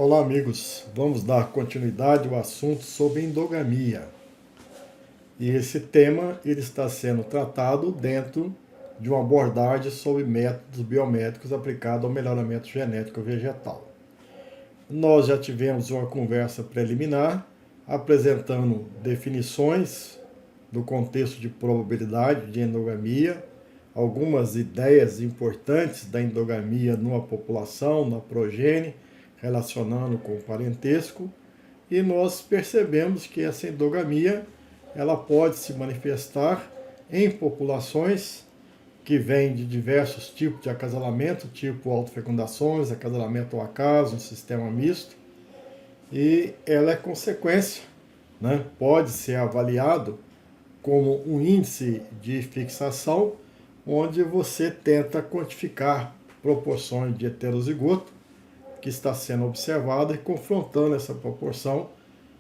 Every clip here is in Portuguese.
Olá, amigos. Vamos dar continuidade ao assunto sobre endogamia. E esse tema ele está sendo tratado dentro de uma abordagem sobre métodos biomédicos aplicados ao melhoramento genético vegetal. Nós já tivemos uma conversa preliminar apresentando definições do contexto de probabilidade de endogamia, algumas ideias importantes da endogamia numa população, na progênie, relacionando com o parentesco, e nós percebemos que essa endogamia ela pode se manifestar em populações que vêm de diversos tipos de acasalamento, tipo autofecundações, acasalamento ao acaso, um sistema misto, e ela é consequência, né? Pode ser avaliado como um índice de fixação, onde você tenta quantificar proporções de heterozigoto que está sendo observada e confrontando essa proporção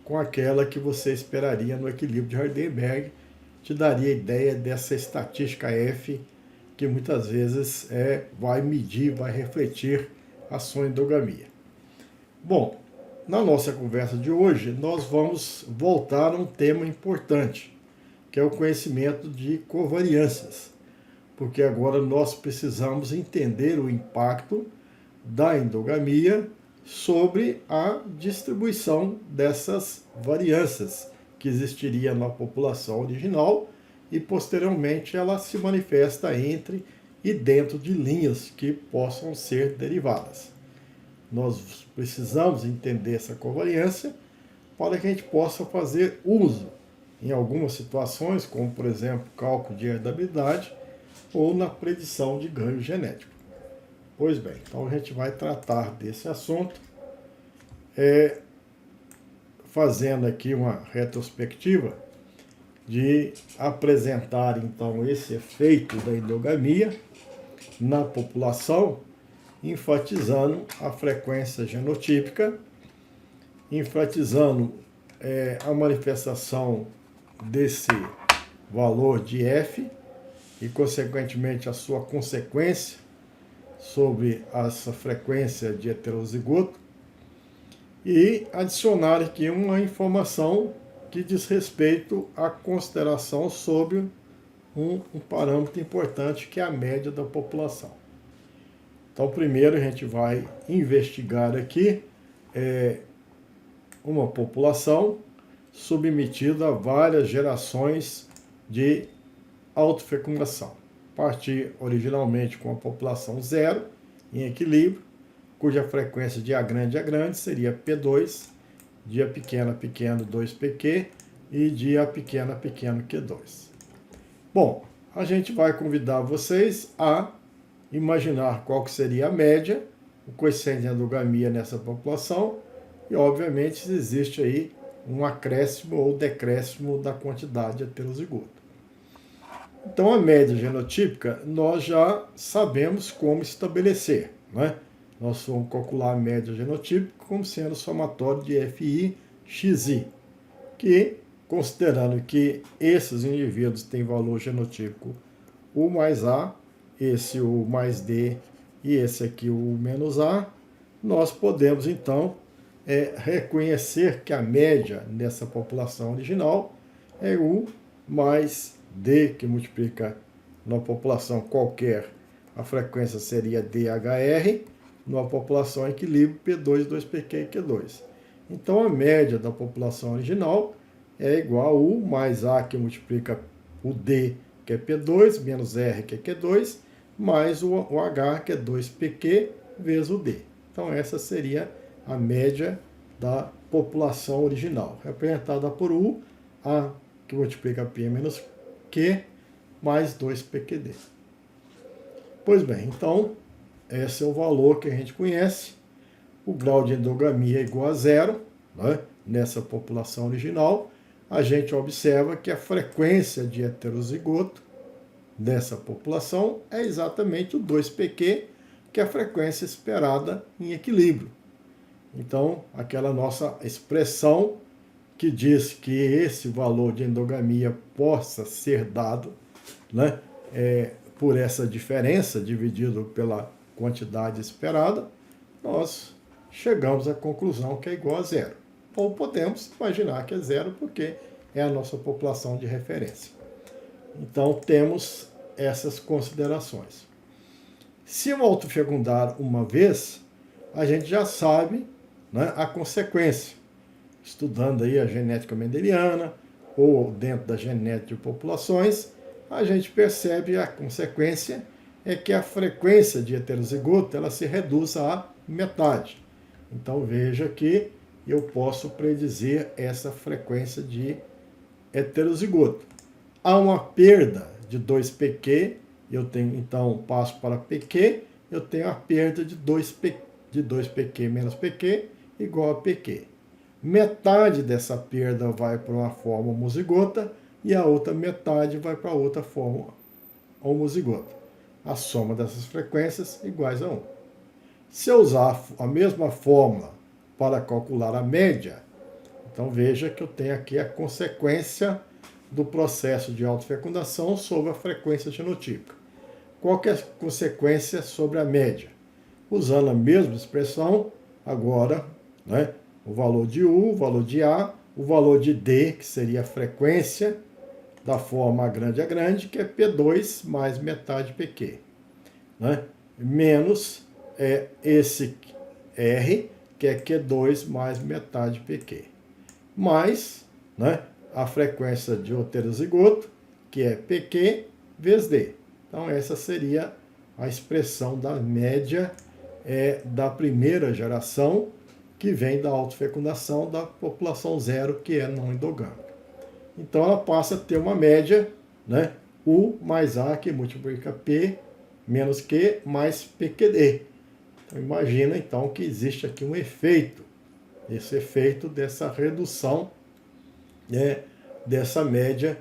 com aquela que você esperaria no equilíbrio de Hardenberg, te daria a ideia dessa estatística F, que muitas vezes vai medir, vai refletir a sua endogamia. Bom, na nossa conversa de hoje, nós vamos voltar a um tema importante, que é o conhecimento de covariâncias, porque agora nós precisamos entender o impacto da endogamia sobre a distribuição dessas variâncias que existiria na população original e posteriormente ela se manifesta entre e dentro de linhas que possam ser derivadas. Nós precisamos entender essa covariância para que a gente possa fazer uso em algumas situações, como por exemplo cálculo de herdabilidade ou na predição de ganho genético. Pois bem, então a gente vai tratar desse assunto, fazendo aqui uma retrospectiva de apresentar então esse efeito da endogamia na população, enfatizando a frequência genotípica, enfatizando a manifestação desse valor de F e, consequentemente, a sua consequência sobre essa frequência de heterozigoto, e adicionar aqui uma informação que diz respeito à consideração sobre um parâmetro importante, que é a média da população. Então, primeiro a gente vai investigar aqui uma população submetida a várias gerações de autofecundação. Partir originalmente com a população zero, em equilíbrio, cuja frequência de A grande seria P2, de A pequeno 2PQ e de A pequeno Q2. Bom, a gente vai convidar vocês a imaginar qual que seria a média, o coeficiente de endogamia nessa população, e obviamente se existe aí um acréscimo ou decréscimo da quantidade de heterozigoto. Então, a média genotípica, nós já sabemos como estabelecer, né? Nós vamos calcular a média genotípica como sendo somatório de FI, XI, que, considerando que esses indivíduos têm valor genotípico U mais A, esse U mais D e esse aqui U menos A, nós podemos, então, reconhecer que a média nessa população original é U mais D, que multiplica numa população qualquer, a frequência seria DHR, numa população em equilíbrio P2, 2PQ e Q2. Então a média da população original é igual a U mais A, que multiplica o D, que é P2, menos R, que é Q2, mais o H, que é 2PQ, vezes o D. Então essa seria a média da população original, representada por U, A, que multiplica P menos Q, mais 2PQD. Pois bem, então, esse é o valor que a gente conhece. O grau de endogamia é igual a zero, né? Nessa população original. A gente observa que a frequência de heterozigoto dessa população é exatamente o 2PQ, que é a frequência esperada em equilíbrio. Então, aquela nossa expressão que diz que esse valor de endogamia possa ser dado, né, por essa diferença dividido pela quantidade esperada, nós chegamos à conclusão que é igual a zero. Ou podemos imaginar que é zero porque é a nossa população de referência. Então, temos essas considerações. Se eu autofecundar uma vez, a gente já sabe, né, a consequência. Estudando aí a genética mendeliana ou dentro da genética de populações, a gente percebe a consequência é que a frequência de heterozigoto ela se reduz à metade. Então veja que eu posso predizer essa frequência de heterozigoto. Há uma perda de 2pq, eu tenho então passo para pq, eu tenho a perda de 2pq menos pq igual a pq. Metade dessa perda vai para uma forma homozigota e a outra metade vai para outra forma homozigota. A soma dessas frequências iguais a 1. Se eu usar a mesma fórmula para calcular a média, então veja que eu tenho aqui a consequência do processo de autofecundação sobre a frequência genotípica. Qual que é a consequência sobre a média? Usando a mesma expressão, agora, né, o valor de U, o valor de A, o valor de D, que seria a frequência da forma grande a grande, que é P2 mais metade PQ. Né? Menos esse R, que é Q2 mais metade PQ. Mais, né, a frequência de heterozigoto, que é PQ vezes D. Então, essa seria a expressão da média da primeira geração, que vem da autofecundação da população zero, que é não endogâmica. Então, ela passa a ter uma média, né, U mais A, que multiplica P menos Q mais PQD. Então, imagina, então, que existe aqui um efeito, esse efeito dessa redução dessa média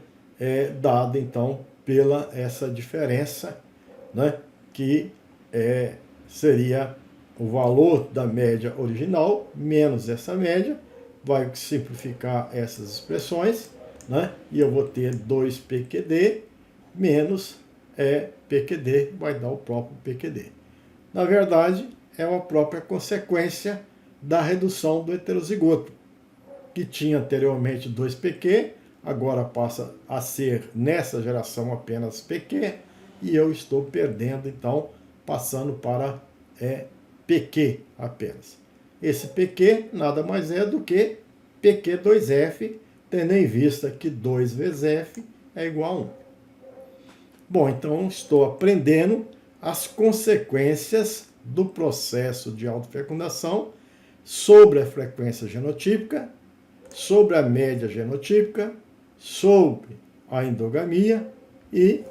dada, então, pela essa diferença, né, que seria o valor da média original menos essa média, vai simplificar essas expressões, né, e eu vou ter 2PQD menos PQD, vai dar o próprio PQD. Na verdade, é uma própria consequência da redução do heterozigoto, que tinha anteriormente 2PQ, agora passa a ser, nessa geração, apenas PQ, e eu estou perdendo, então, passando para PQ apenas. Esse PQ nada mais é do que PQ2F, tendo em vista que 2 vezes F é igual a 1. Bom, então estou aprendendo as consequências do processo de autofecundação sobre a frequência genotípica, sobre a média genotípica, sobre a endogamia e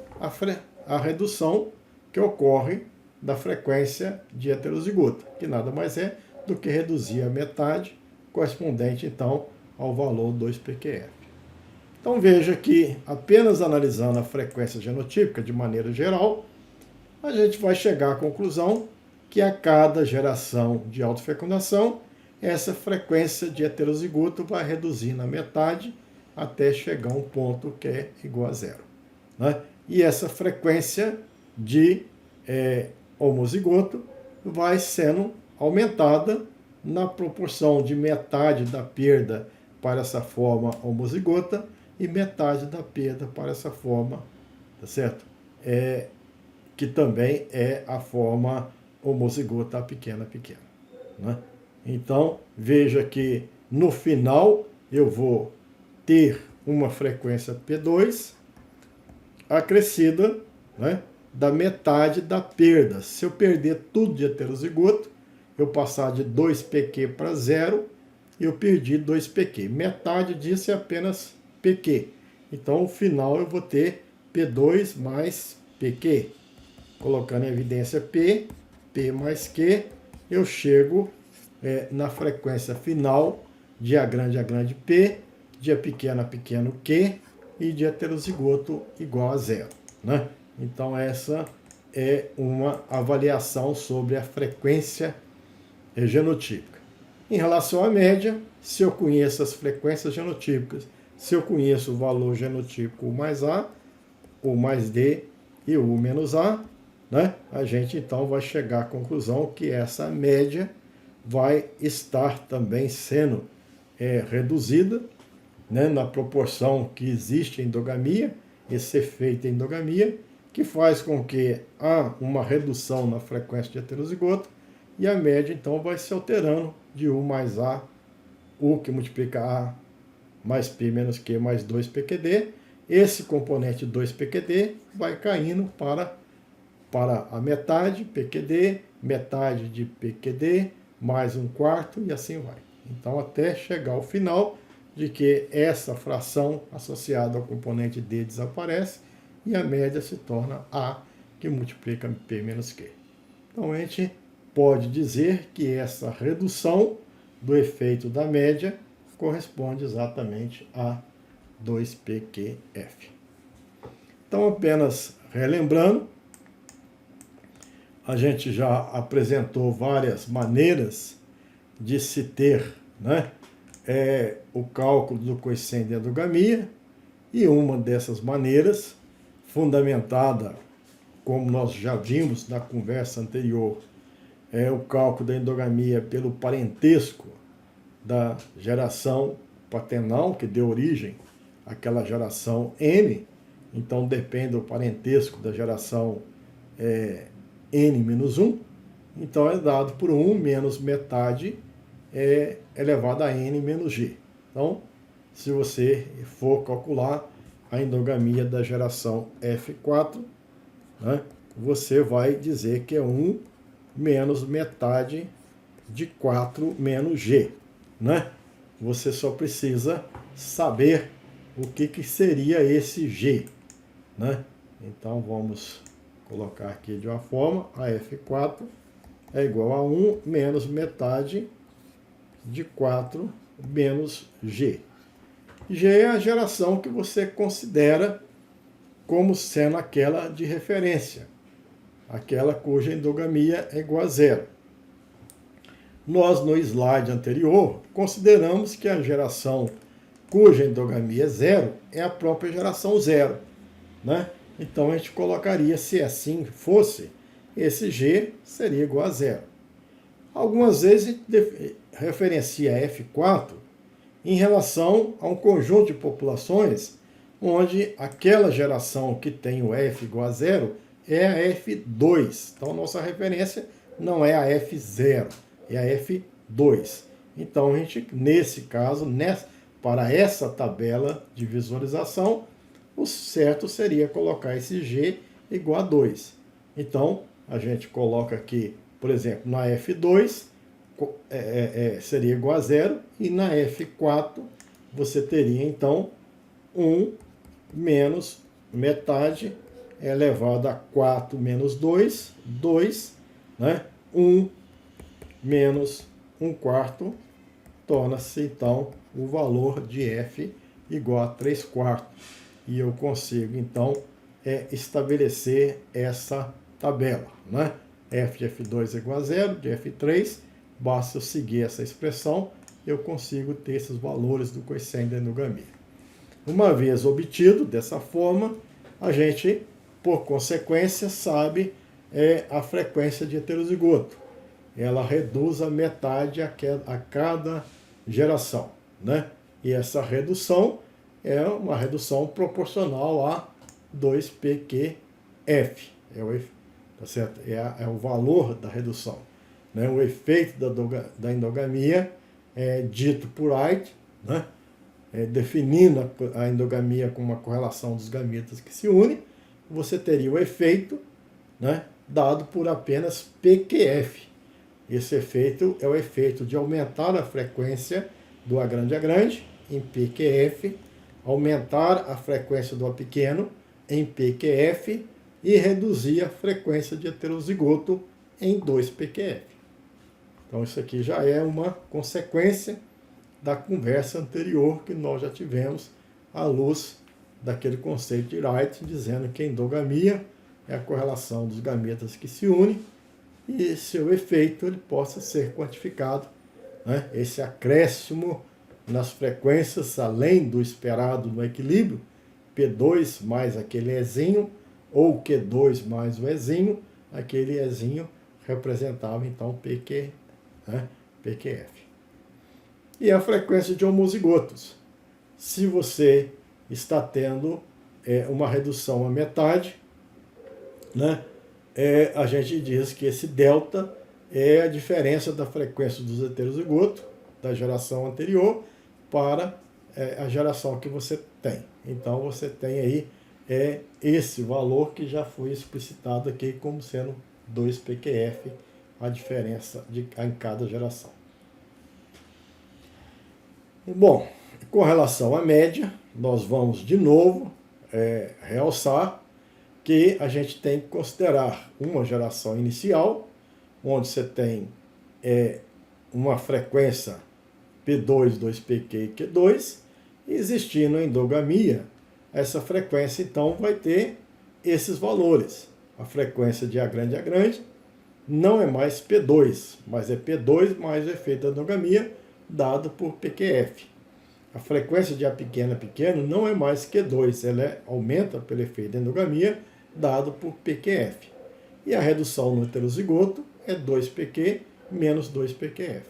a redução que ocorre da frequência de heterozigoto, que nada mais é do que reduzir a metade, correspondente então ao valor 2PQF. Então veja que apenas analisando a frequência genotípica de maneira geral, a gente vai chegar à conclusão que a cada geração de autofecundação, essa frequência de heterozigoto vai reduzir na metade até chegar a um ponto que é igual a zero. Né? E essa frequência de homozigoto vai sendo aumentada na proporção de metade da perda para essa forma homozigota e metade da perda para essa forma, tá certo? Que também é a forma homozigota pequena. Né? Então, veja que no final eu vou ter uma frequência P2 acrescida, né, da metade da perda. Se eu perder tudo de heterozigoto, eu passar de 2PQ para 0, eu perdi 2PQ. Metade disso é apenas PQ. Então, no final, eu vou ter P2 mais PQ. Colocando em evidência P mais Q, eu chego na frequência final de A grande P, de A pequeno Q e de heterozigoto igual a 0. Né? Então, essa é uma avaliação sobre a frequência genotípica. Em relação à média, se eu conheço as frequências genotípicas, se eu conheço o valor genotípico U mais A, U mais D e U menos A, né, a gente então vai chegar à conclusão que essa média vai estar também sendo reduzida, né, na proporção que existe a endogamia, esse efeito endogamia, que faz com que há uma redução na frequência de heterozigoto, e a média então vai se alterando de U mais A, U que multiplica A mais P menos Q mais 2PQD. Esse componente 2PQD vai caindo para a metade, PQD, metade de PQD, mais um quarto e assim vai. Então, até chegar ao final de que essa fração associada ao componente D desaparece e a média se torna A, que multiplica P menos Q. Então, a gente pode dizer que essa redução do efeito da média corresponde exatamente a 2PQF. Então, apenas relembrando, a gente já apresentou várias maneiras de se ter, né, o cálculo do coeficiente de endogamia, e uma dessas maneiras, fundamentada, como nós já vimos na conversa anterior, é o cálculo da endogamia pelo parentesco da geração paternal, que deu origem àquela geração N. Então, depende do parentesco da geração N-1. Então, é dado por 1 menos metade elevado a N menos G. Então, se você for calcular a endogamia da geração F4, né, você vai dizer que é 1 menos metade de 4 menos G. Né? Você só precisa saber o que seria esse G. Né? Então, vamos colocar aqui de uma forma: a F4 é igual a 1 menos metade de 4 menos G. G é a geração que você considera como sendo aquela de referência, aquela cuja endogamia é igual a zero. Nós, no slide anterior, consideramos que a geração cuja endogamia é zero é a própria geração zero. Né? Então, a gente colocaria, se assim fosse, esse G seria igual a zero. Algumas vezes, a gente referencia F4 em relação a um conjunto de populações onde aquela geração que tem o F igual a zero é a F2. Então, nossa referência não é a F0, é a F2. Então, a gente, nesse caso, para essa tabela de visualização, o certo seria colocar esse G igual a 2. Então, a gente coloca aqui, por exemplo, na F2, seria igual a 0, e na F4 você teria, então, 1 menos metade elevado a 4 menos 2, 2, né? 1 menos 1 quarto, torna-se, então, o valor de F igual a 3 quartos. E eu consigo, então, estabelecer essa tabela. Né? F de F2 é igual a 0, de F3, basta eu seguir essa expressão, eu consigo ter esses valores do coeficiente da endogamia. Uma vez obtido dessa forma, a gente, por consequência, sabe a frequência de heterozigoto. Ela reduz a metade a cada geração. Né? E essa redução é uma redução proporcional a 2PQF. Tá certo? É o valor da redução. Né? O efeito da endogamia é dito por Wright, né? Definindo a endogamia como uma correlação dos gametas que se unem, você teria o efeito, né, dado por apenas PQF. Esse efeito é o efeito de aumentar a frequência do A grande em PQF, aumentar a frequência do A pequeno em PQF e reduzir a frequência de heterozigoto em 2PQF. Então, isso aqui já é uma consequência da conversa anterior que nós já tivemos à luz daquele conceito de Wright, dizendo que a endogamia é a correlação dos gametas que se unem e seu efeito ele possa ser quantificado. Né? Esse acréscimo nas frequências, além do esperado no equilíbrio, P2 mais aquele Ezinho, ou Q2 mais o Ezinho, aquele Ezinho representava então PQ, né? PQF. E a frequência de homozigotos. Se você está tendo uma redução à metade, né, a gente diz que esse delta é a diferença da frequência dos heterozigotos da geração anterior para a geração que você tem. Então você tem aí esse valor que já foi explicitado aqui como sendo 2 PQF, a diferença em cada geração. Bom, com relação à média, nós vamos de novo realçar que a gente tem que considerar uma geração inicial, onde você tem uma frequência P2, 2PQ e Q2, e existindo a endogamia, essa frequência então vai ter esses valores. A frequência de A grande não é mais P2, mas é P2 mais o efeito da endogamia dado por PQF. A frequência de A pequeno não é mais Q2, ela aumenta pelo efeito da endogamia dado por PQF. E a redução no heterozigoto é 2PQ menos 2PQF.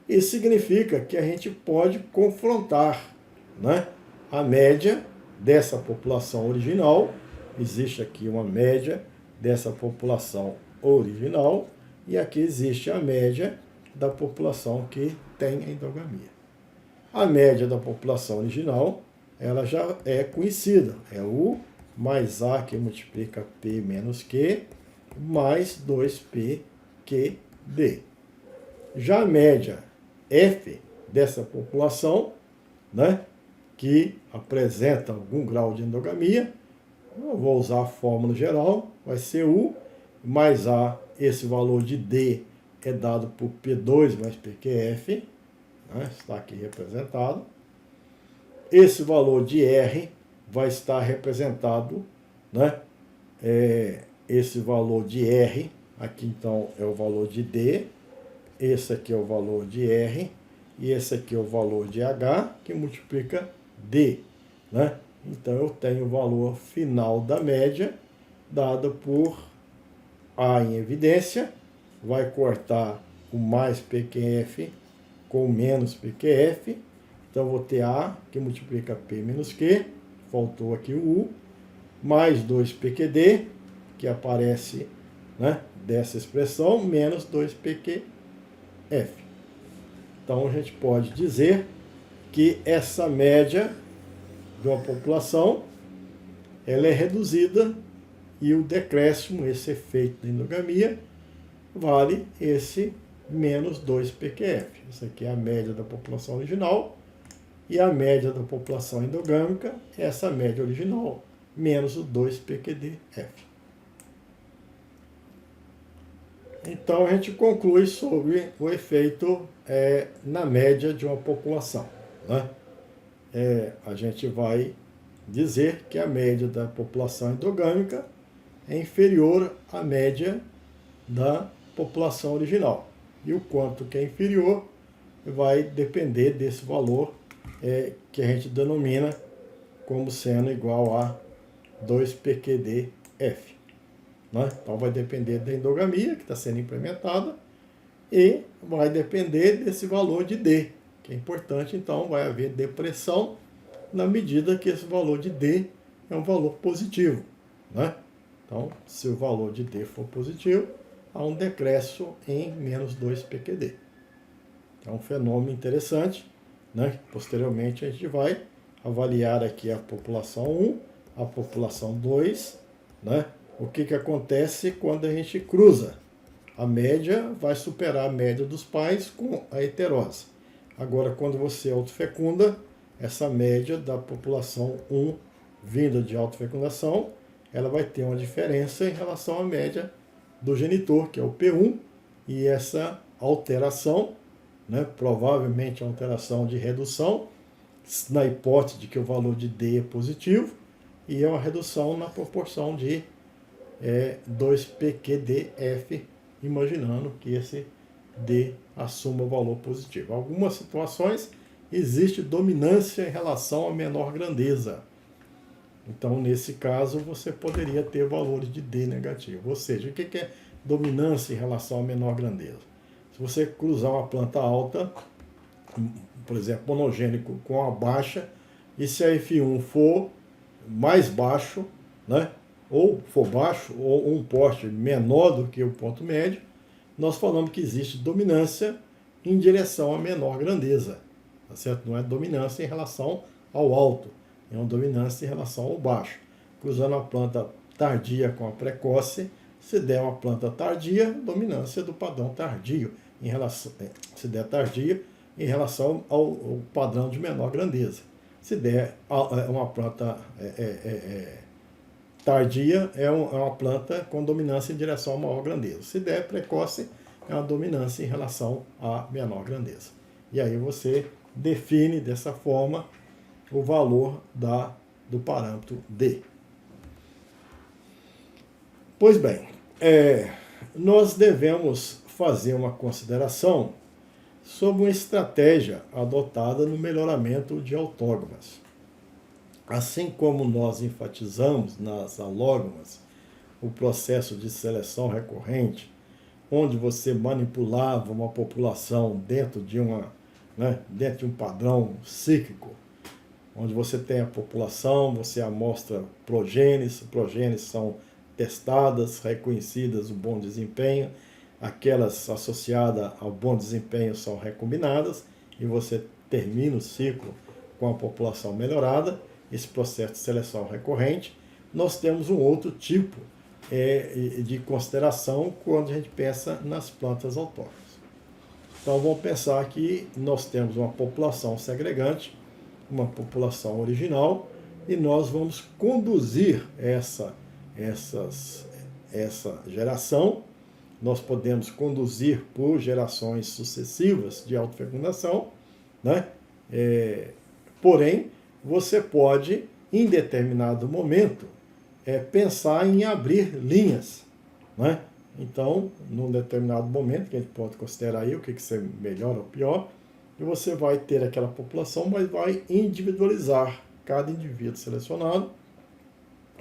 Isso significa que a gente pode confrontar, né, a média dessa população original. Existe aqui uma média dessa população original e aqui existe a média da população que tem a endogamia. A média da população original, ela já é conhecida, é U mais A que multiplica P menos Q mais 2PQD. Já a média F dessa população, né, que apresenta algum grau de endogamia, eu vou usar a fórmula geral, vai ser U mais A, esse valor de D é dado por P2 mais PQF, né, está aqui representado. Esse valor de R vai estar representado, né, esse valor de R, aqui então é o valor de D, esse aqui é o valor de R, e esse aqui é o valor de H, que multiplica D, né? Então eu tenho o valor final da média, dado por A em evidência, vai cortar o mais PQF com o menos PQF, então eu vou ter A, que multiplica P menos Q, faltou aqui o U, mais 2PQD, que aparece, né, dessa expressão, menos 2PQF. Então a gente pode dizer que essa média de uma população ela é reduzida e o decréscimo, esse efeito da endogamia, vale esse menos 2PQF. Isso aqui é a média da população original e a média da população endogâmica é essa média original menos o 2PQDF. Então a gente conclui sobre o efeito na média de uma população, né? A gente vai dizer que a média da população endogâmica é inferior à média da população original. E o quanto que é inferior vai depender desse valor que a gente denomina como sendo igual a 2PQDF. Né? Então vai depender da endogamia que está sendo implementada e vai depender desse valor de D, que é importante. Então vai haver depressão na medida que esse valor de D é um valor positivo, né? Então, se o valor de D for positivo, há um decréscimo em menos 2PQD. É um fenômeno interessante, né? Posteriormente a gente vai avaliar aqui a população 1, a população 2, né? O que acontece quando a gente cruza? A média vai superar a média dos pais com a heterose. Agora, quando você autofecunda, essa média da população 1 vinda de autofecundação, ela vai ter uma diferença em relação à média do genitor, que é o P1, e essa alteração, né, provavelmente alteração de redução, na hipótese de que o valor de D é positivo, e é uma redução na proporção de 2PQDF, imaginando que esse D assuma o valor positivo. Em algumas situações existe dominância em relação a menor grandeza. Então, nesse caso, você poderia ter valores de D negativo. Ou seja, o que é dominância em relação a menor grandeza? Se você cruzar uma planta alta, por exemplo, monogênico com a baixa, e se a F1 for mais baixo, né, ou for baixo, ou um porte menor do que o ponto médio, nós falamos que existe dominância em direção à menor grandeza. Tá certo? Não é dominância em relação ao alto, é uma dominância em relação ao baixo. Cruzando a planta tardia com a precoce, se der uma planta tardia, dominância do padrão tardio, em relação, se der tardia, em relação ao padrão de menor grandeza. Se der uma planta tardia, é uma planta com dominância em direção a maior grandeza. Se der precoce, é uma dominância em relação à menor grandeza. E aí você define dessa forma o valor do parâmetro D. Pois bem, nós devemos fazer uma consideração sobre uma estratégia adotada no melhoramento de autógonas. Assim como nós enfatizamos nas alógomas o processo de seleção recorrente, onde você manipulava uma população dentro de um padrão cíclico, onde você tem a população, você amostra progênies são testadas, reconhecidas o bom desempenho, aquelas associadas ao bom desempenho são recombinadas, e você termina o ciclo com a população melhorada, esse processo de seleção recorrente. Nós temos um outro tipo de consideração quando a gente pensa nas plantas autóctones. Então vamos pensar que nós temos uma população segregante, uma população original, e nós vamos conduzir essa geração. Nós podemos conduzir por gerações sucessivas de autofecundação, né? Porém, você pode, em determinado momento, pensar em abrir linhas, né? Então, num determinado momento, que a gente pode considerar aí o que é melhor ou pior, e você vai ter aquela população, mas vai individualizar cada indivíduo selecionado,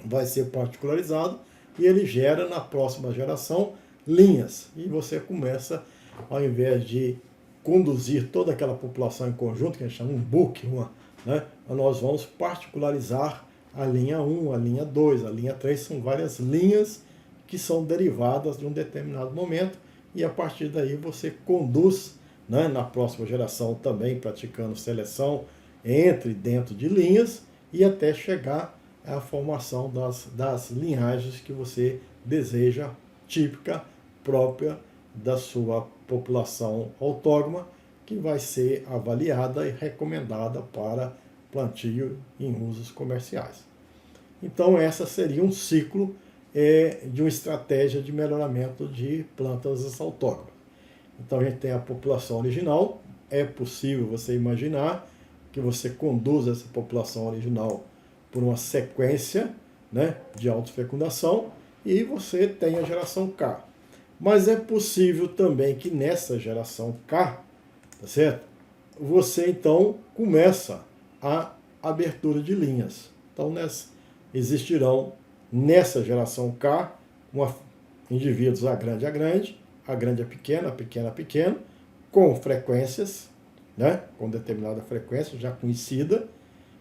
vai ser particularizado, e ele gera na próxima geração linhas. E você começa, ao invés de conduzir toda aquela população em conjunto, que a gente chama um book, né? Nós vamos particularizar a linha 1, a linha 2, a linha 3, são várias linhas que são derivadas de um determinado momento, e a partir daí você conduz, né, na próxima geração também praticando seleção dentro de linhas, e até chegar à formação das linhagens que você deseja, típica, própria da sua população autógama, que vai ser avaliada e recomendada para plantio em usos comerciais. Então, essa seria um ciclo de uma estratégia de melhoramento de plantas autóctones. Então, a gente tem a população original. É possível você imaginar que você conduza essa população original por uma sequência, né, de autofecundação, e você tem a geração K. Mas é possível também que nessa geração K, tá certo? Você então começa a abertura de linhas. Então existirão nessa geração K indivíduos a grande a pequena, a pequena, com frequências, né? Com determinada frequência já conhecida.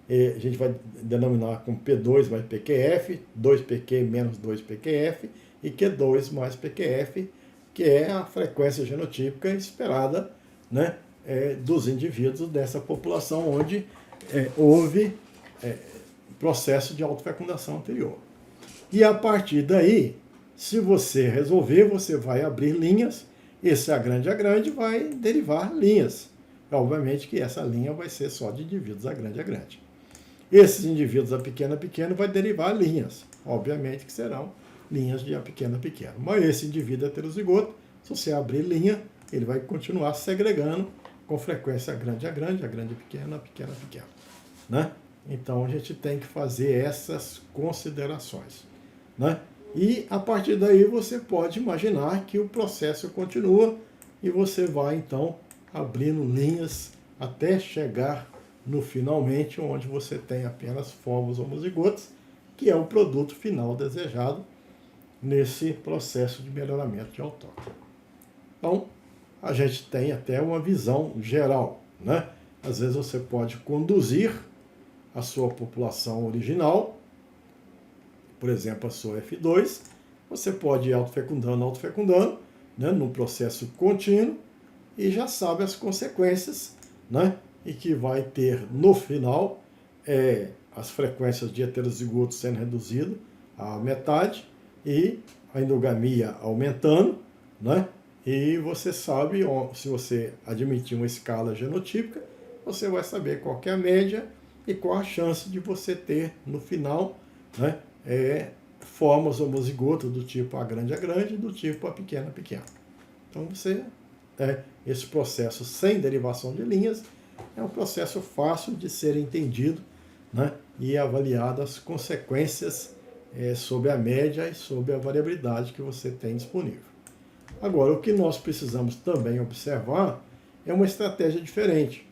A gente vai denominar com P2 mais PQF, 2PQ menos 2PQF, e Q2 mais PQF, que é a frequência genotípica esperada, né, dos indivíduos dessa população onde houve processo de autofecundação anterior. E a partir daí, se você resolver, você vai abrir linhas, esse a grande vai derivar linhas. Obviamente que essa linha vai ser só de indivíduos a grande. Esses indivíduos a pequeno vai derivar linhas, obviamente que serão linhas de a pequeno. Mas esse indivíduo heterozigoto, se você abrir linha, ele vai continuar segregando com frequência a grande, a pequena, né? Então a gente tem que fazer essas considerações, né? E a partir daí você pode imaginar que o processo continua e você vai então abrindo linhas até chegar no finalmente, onde você tem apenas fovos homozigotos, que é o produto final desejado nesse processo de melhoramento de autóctone. Então, a gente tem até uma visão geral, né? Às vezes você pode conduzir a sua população original, por exemplo, a sua F2, você pode ir autofecundando, né, num processo contínuo, e já sabe as consequências, né, e que vai ter no final as frequências de heterozigotos sendo reduzidas à metade e a endogamia aumentando, né, e você sabe, se você admitir uma escala genotípica, você vai saber qual que é a média e qual a chance de você ter no final, né, formas homozigotas do tipo A grande e do tipo A pequena. Então esse processo sem derivação de linhas é um processo fácil de ser entendido, né, e avaliado as consequências sobre a média e sobre a variabilidade que você tem disponível. Agora, o que nós precisamos também observar é uma estratégia diferente,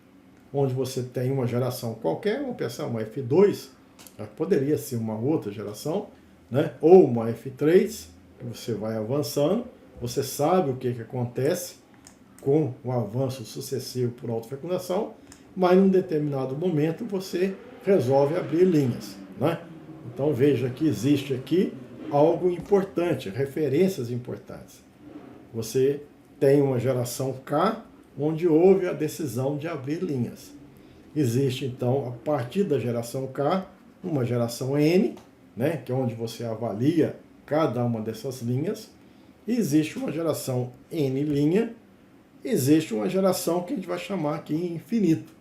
onde você tem uma geração qualquer, vamos pensar uma F2, poderia ser uma outra geração, né, ou uma F3, que você vai avançando, você sabe o que acontece com o avanço sucessivo por autofecundação, mas num determinado momento você resolve abrir linhas, né? Então veja que existe aqui algo importante, referências importantes. Você tem uma geração K, onde houve a decisão de abrir linhas. Existe então, a partir da geração K, uma geração N, né, que é onde você avalia cada uma dessas linhas. E existe uma geração N', existe uma geração que a gente vai chamar aqui infinito,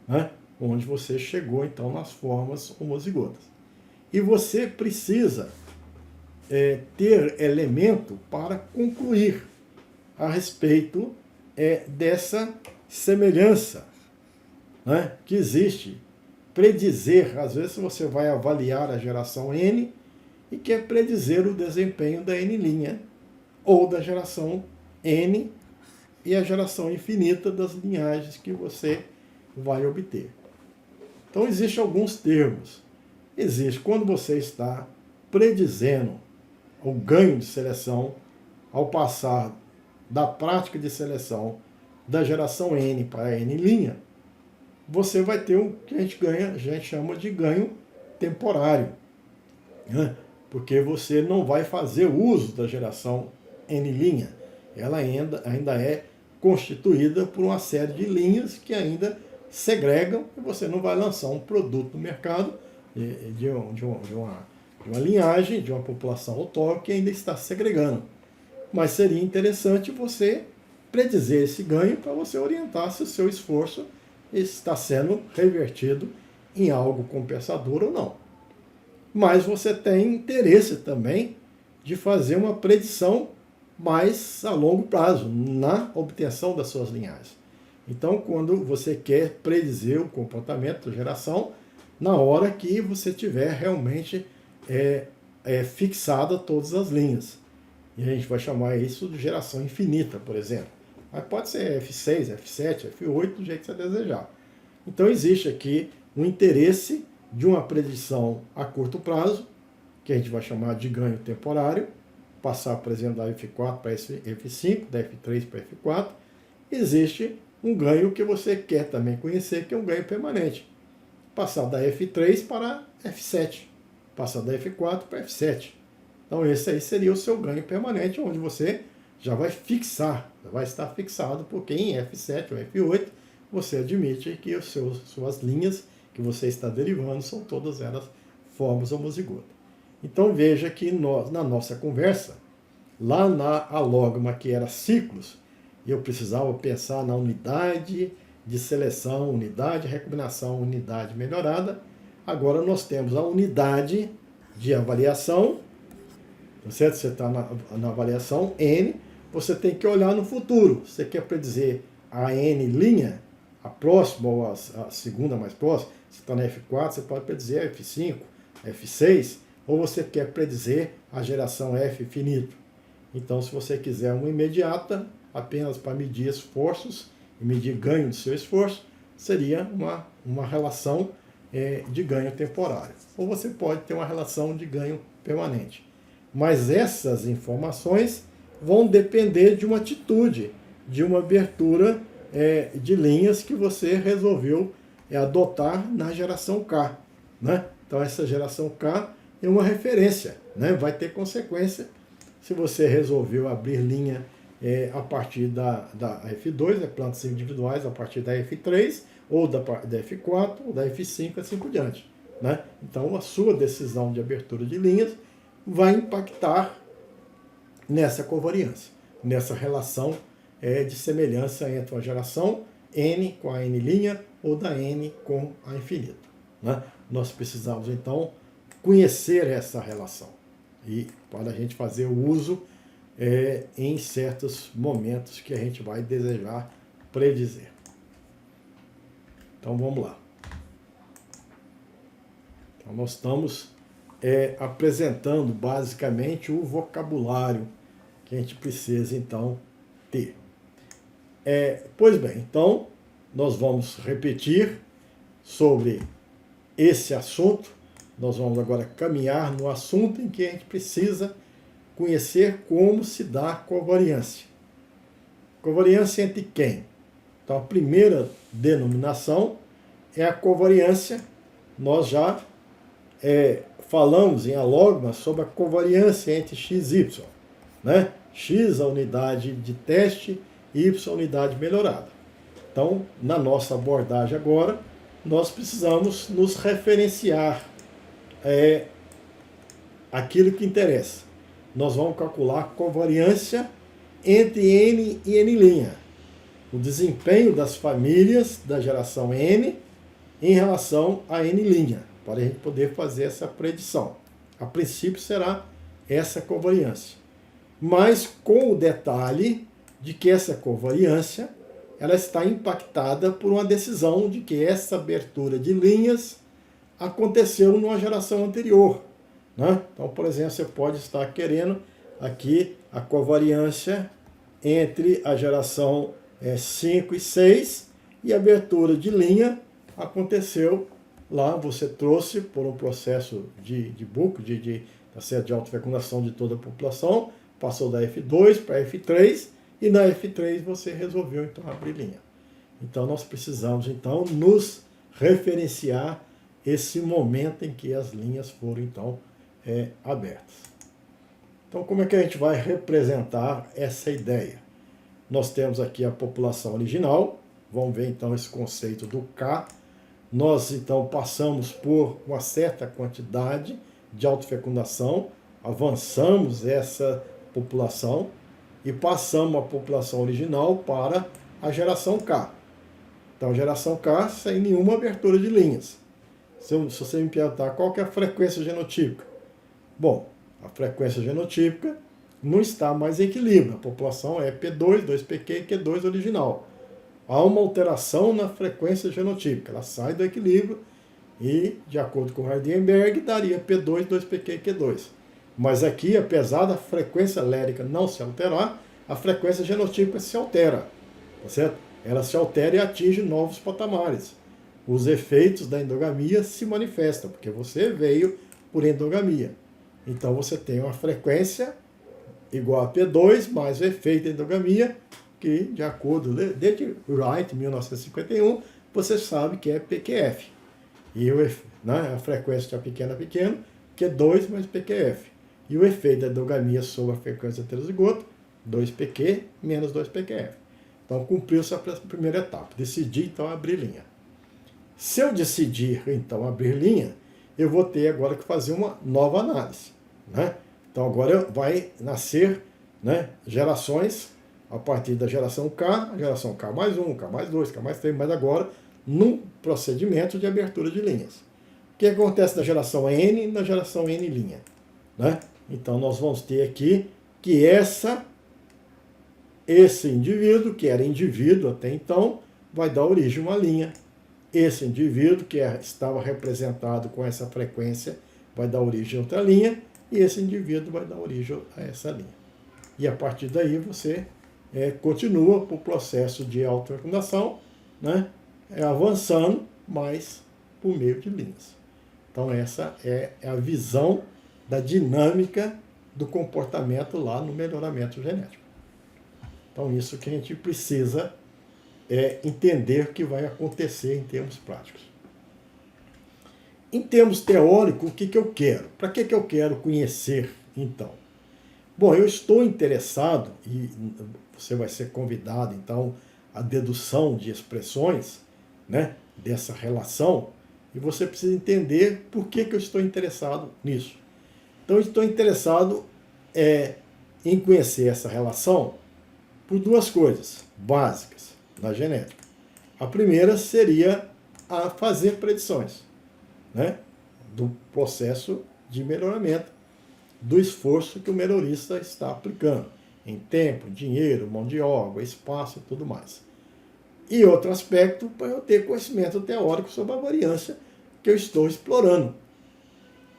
né, onde você chegou então nas formas homozigotas. E você precisa ter elemento para concluir a respeito dessa semelhança, né, que existe. Predizer, às vezes você vai avaliar a geração N e quer predizer o desempenho da N', ou da geração N e a geração infinita das linhagens que você vai obter. Então existem alguns termos. Existe quando você está predizendo o ganho de seleção ao passar da prática de seleção da geração N para a N', você vai ter o que a gente chama de ganho temporário, né? Porque você não vai fazer uso da geração N', ela ainda é constituída por uma série de linhas que ainda segregam e você não vai lançar um produto no mercado de uma linhagem, de uma população autóctone que ainda está segregando. Mas seria interessante você predizer esse ganho para você orientar se o seu esforço está sendo revertido em algo compensador ou não. Mas você tem interesse também de fazer uma predição mais a longo prazo, na obtenção das suas linhagens. Então, quando você quer predizer o comportamento da geração, na hora que você tiver realmente fixada todas as linhas. E a gente vai chamar isso de geração infinita, por exemplo. Mas pode ser F6, F7, F8, do jeito que você desejar. Então existe aqui um interesse de uma predição a curto prazo, que a gente vai chamar de ganho temporário, passar, por exemplo, da F4 para F5, da F3 para F4. Existe um ganho que você quer também conhecer, que é um ganho permanente. Passar da F3 para F7, passar da F4 para F7. Então esse aí seria o seu ganho permanente, onde você já vai fixar, vai estar fixado, porque em F7 ou F8 você admite que suas linhas que você está derivando são todas elas formas homozigotas. Então veja que na nossa conversa, lá na alógama que era ciclos, eu precisava pensar na unidade de seleção, unidade de recombinação, unidade melhorada. Agora nós temos a unidade de avaliação, certo? Você está na avaliação N, você tem que olhar no futuro. Você quer predizer a N', a próxima ou a segunda mais próxima, você está na F4, você pode predizer a F5, F6, ou você quer predizer a geração F finito. Então, se você quiser uma imediata, apenas para medir esforços e medir ganho do seu esforço, seria uma relação de ganho temporário. Ou você pode ter uma relação de ganho permanente. Mas essas informações vão depender de uma atitude de uma abertura de linhas que você resolveu adotar na geração K, né? Então essa geração K é uma referência, né? Vai ter consequência se você resolveu abrir linha a partir da F2, plantas individuais a partir da F3, ou da F4, ou da F5, assim por diante, né? Então a sua decisão de abertura de linhas vai impactar nessa covariância, nessa relação de semelhança entre a geração N com a N' ou da N com a infinito, né? Nós precisamos, então, conhecer essa relação e para a gente fazer o uso em certos momentos que a gente vai desejar predizer. Então, vamos lá. Então, nós estamos apresentando, basicamente, o vocabulário que a gente precisa, então, ter. Pois bem, então, nós vamos repetir sobre esse assunto. Nós vamos agora caminhar no assunto em que a gente precisa conhecer como se dá a covariância. Covariância entre quem? Então, a primeira denominação é a covariância. Nós já falamos em alógama sobre a covariância entre x e y, né? X a unidade de teste, y a unidade melhorada. Então, na nossa abordagem agora, nós precisamos nos referenciar aquilo que interessa. Nós vamos calcular a covariância entre N e N', o desempenho das famílias da geração N em relação a N', para a gente poder fazer essa predição. A princípio será essa covariância, mas com o detalhe de que essa covariância ela está impactada por uma decisão de que essa abertura de linhas aconteceu numa geração anterior, né? Então, por exemplo, você pode estar querendo aqui a covariância entre a geração 5 e 6 e a abertura de linha aconteceu lá, você trouxe por um processo de Book, de autofecundação de toda a população, passou da F2 para F3 e na F3 você resolveu então abrir linha. Então nós precisamos então nos referenciar esse momento em que as linhas foram então abertas. Então como é que a gente vai representar essa ideia? Nós temos aqui a população original, vamos ver então esse conceito do K. Nós então passamos por uma certa quantidade de autofecundação, avançamos essa população e passamos a população original para a geração K. Então a geração K sem nenhuma abertura de linhas. Se você me perguntar qual que é a frequência genotípica, bom, a frequência genotípica não está mais em equilíbrio. A população é P2, 2PQ e Q2 original. Há uma alteração na frequência genotípica. Ela sai do equilíbrio e, de acordo com Hardenberg, daria P2, 2PQ e Q2. Mas aqui, apesar da frequência lérica não se alterar, a frequência genotípica se altera, tá certo? Ela se altera e atinge novos patamares. Os efeitos da endogamia se manifestam, porque você veio por endogamia. Então você tem uma frequência igual a P2 mais o efeito da endogamia, que, de acordo desde Wright, 1951, você sabe que é PQF. E a frequência de pequena a pequeno, Q2 mais PQF. E o efeito da endogamia sobre a frequência heterozigoto, 2PQ menos 2PQF. Então, cumpriu-se a primeira etapa. Decidi, então, abrir linha. Se eu decidir, então, abrir linha, eu vou ter agora que fazer uma nova análise, né? Então, agora vai nascer, né, gerações a partir da geração K, a geração K mais 1, K mais 2, K mais 3, mas agora num procedimento de abertura de linhas. O que acontece na geração N e na geração N', né? Então, nós vamos ter aqui que esse indivíduo, que era indivíduo até então, vai dar origem a uma linha. Esse indivíduo, que estava representado com essa frequência, vai dar origem a outra linha, e esse indivíduo vai dar origem a essa linha. E a partir daí você continua o processo de autofecundação, né, avançando, mas por meio de linhas. Então essa é a visão da dinâmica do comportamento lá no melhoramento genético. Então, isso que a gente precisa entender o que vai acontecer em termos práticos. Em termos teóricos, o que eu quero? Para que eu quero conhecer, então? Bom, eu estou interessado, e você vai ser convidado, então, à dedução de expressões, né, dessa relação, e você precisa entender por que eu estou interessado nisso. Então, eu estou interessado em conhecer essa relação por duas coisas básicas na genética. A primeira seria a fazer predições, né, do processo de melhoramento, do esforço que o melhorista está aplicando, em tempo, dinheiro, mão de obra, espaço e tudo mais. E outro aspecto, para eu ter conhecimento teórico sobre a variância que eu estou explorando.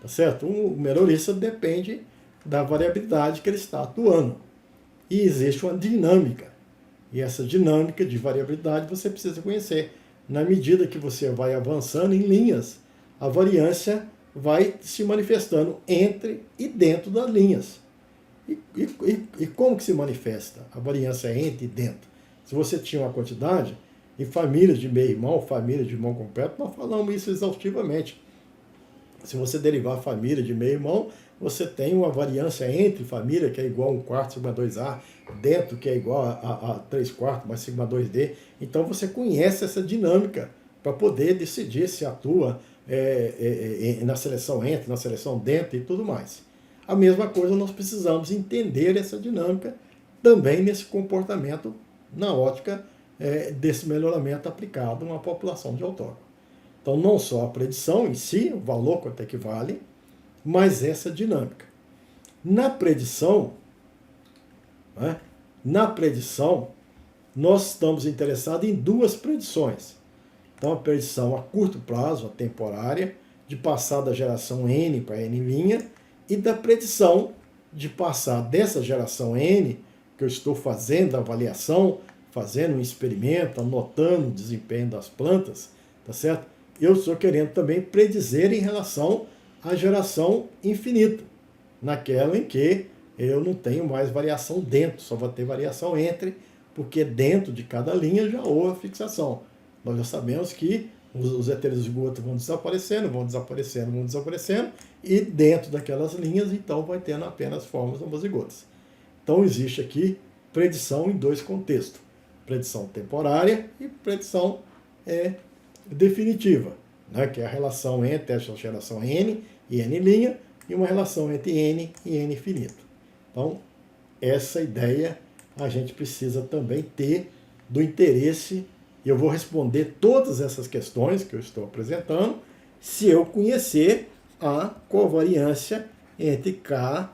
Tá certo? O melhorista depende da variabilidade que ele está atuando. E existe uma dinâmica. E essa dinâmica de variabilidade você precisa conhecer. Na medida que você vai avançando em linhas, a variância vai se manifestando entre e dentro das linhas. E como que se manifesta a variância entre e dentro? Se você tinha uma quantidade, em famílias de meio-irmão, família de irmão completo, nós falamos isso exaustivamente. Se você derivar a família de meio-irmão, você tem uma variância entre família, que é igual a 1/4 sigma 2A, dentro, que é igual a 3/4 mais sigma 2D. Então você conhece essa dinâmica para poder decidir se atua na seleção entre, na seleção dentro e tudo mais. A mesma coisa, nós precisamos entender essa dinâmica também nesse comportamento na ótica desse melhoramento aplicado a uma população de autógrafo. Então, não só a predição em si, o valor quanto é que vale, mas essa dinâmica. Na predição, nós estamos interessados em duas predições. Então, a predição a curto prazo, a temporária, de passar da geração N para N', e da predição de passar dessa geração N, que eu estou fazendo a avaliação, fazendo um experimento, anotando o desempenho das plantas, tá certo? Eu estou querendo também predizer em relação à geração infinita, naquela em que eu não tenho mais variação dentro, só vou ter variação entre, porque dentro de cada linha já houve fixação. Nós já sabemos que os heterozigotos vão desaparecendo, e dentro daquelas linhas, então, vai tendo apenas formas homozigotas. Então, existe aqui predição em dois contextos. Predição temporária e predição definitiva, né, que é a relação entre essa geração N e N', e uma relação entre N e N infinito. Então, essa ideia a gente precisa também ter do interesse, e eu vou responder todas essas questões que eu estou apresentando, se eu conhecer a covariância entre K,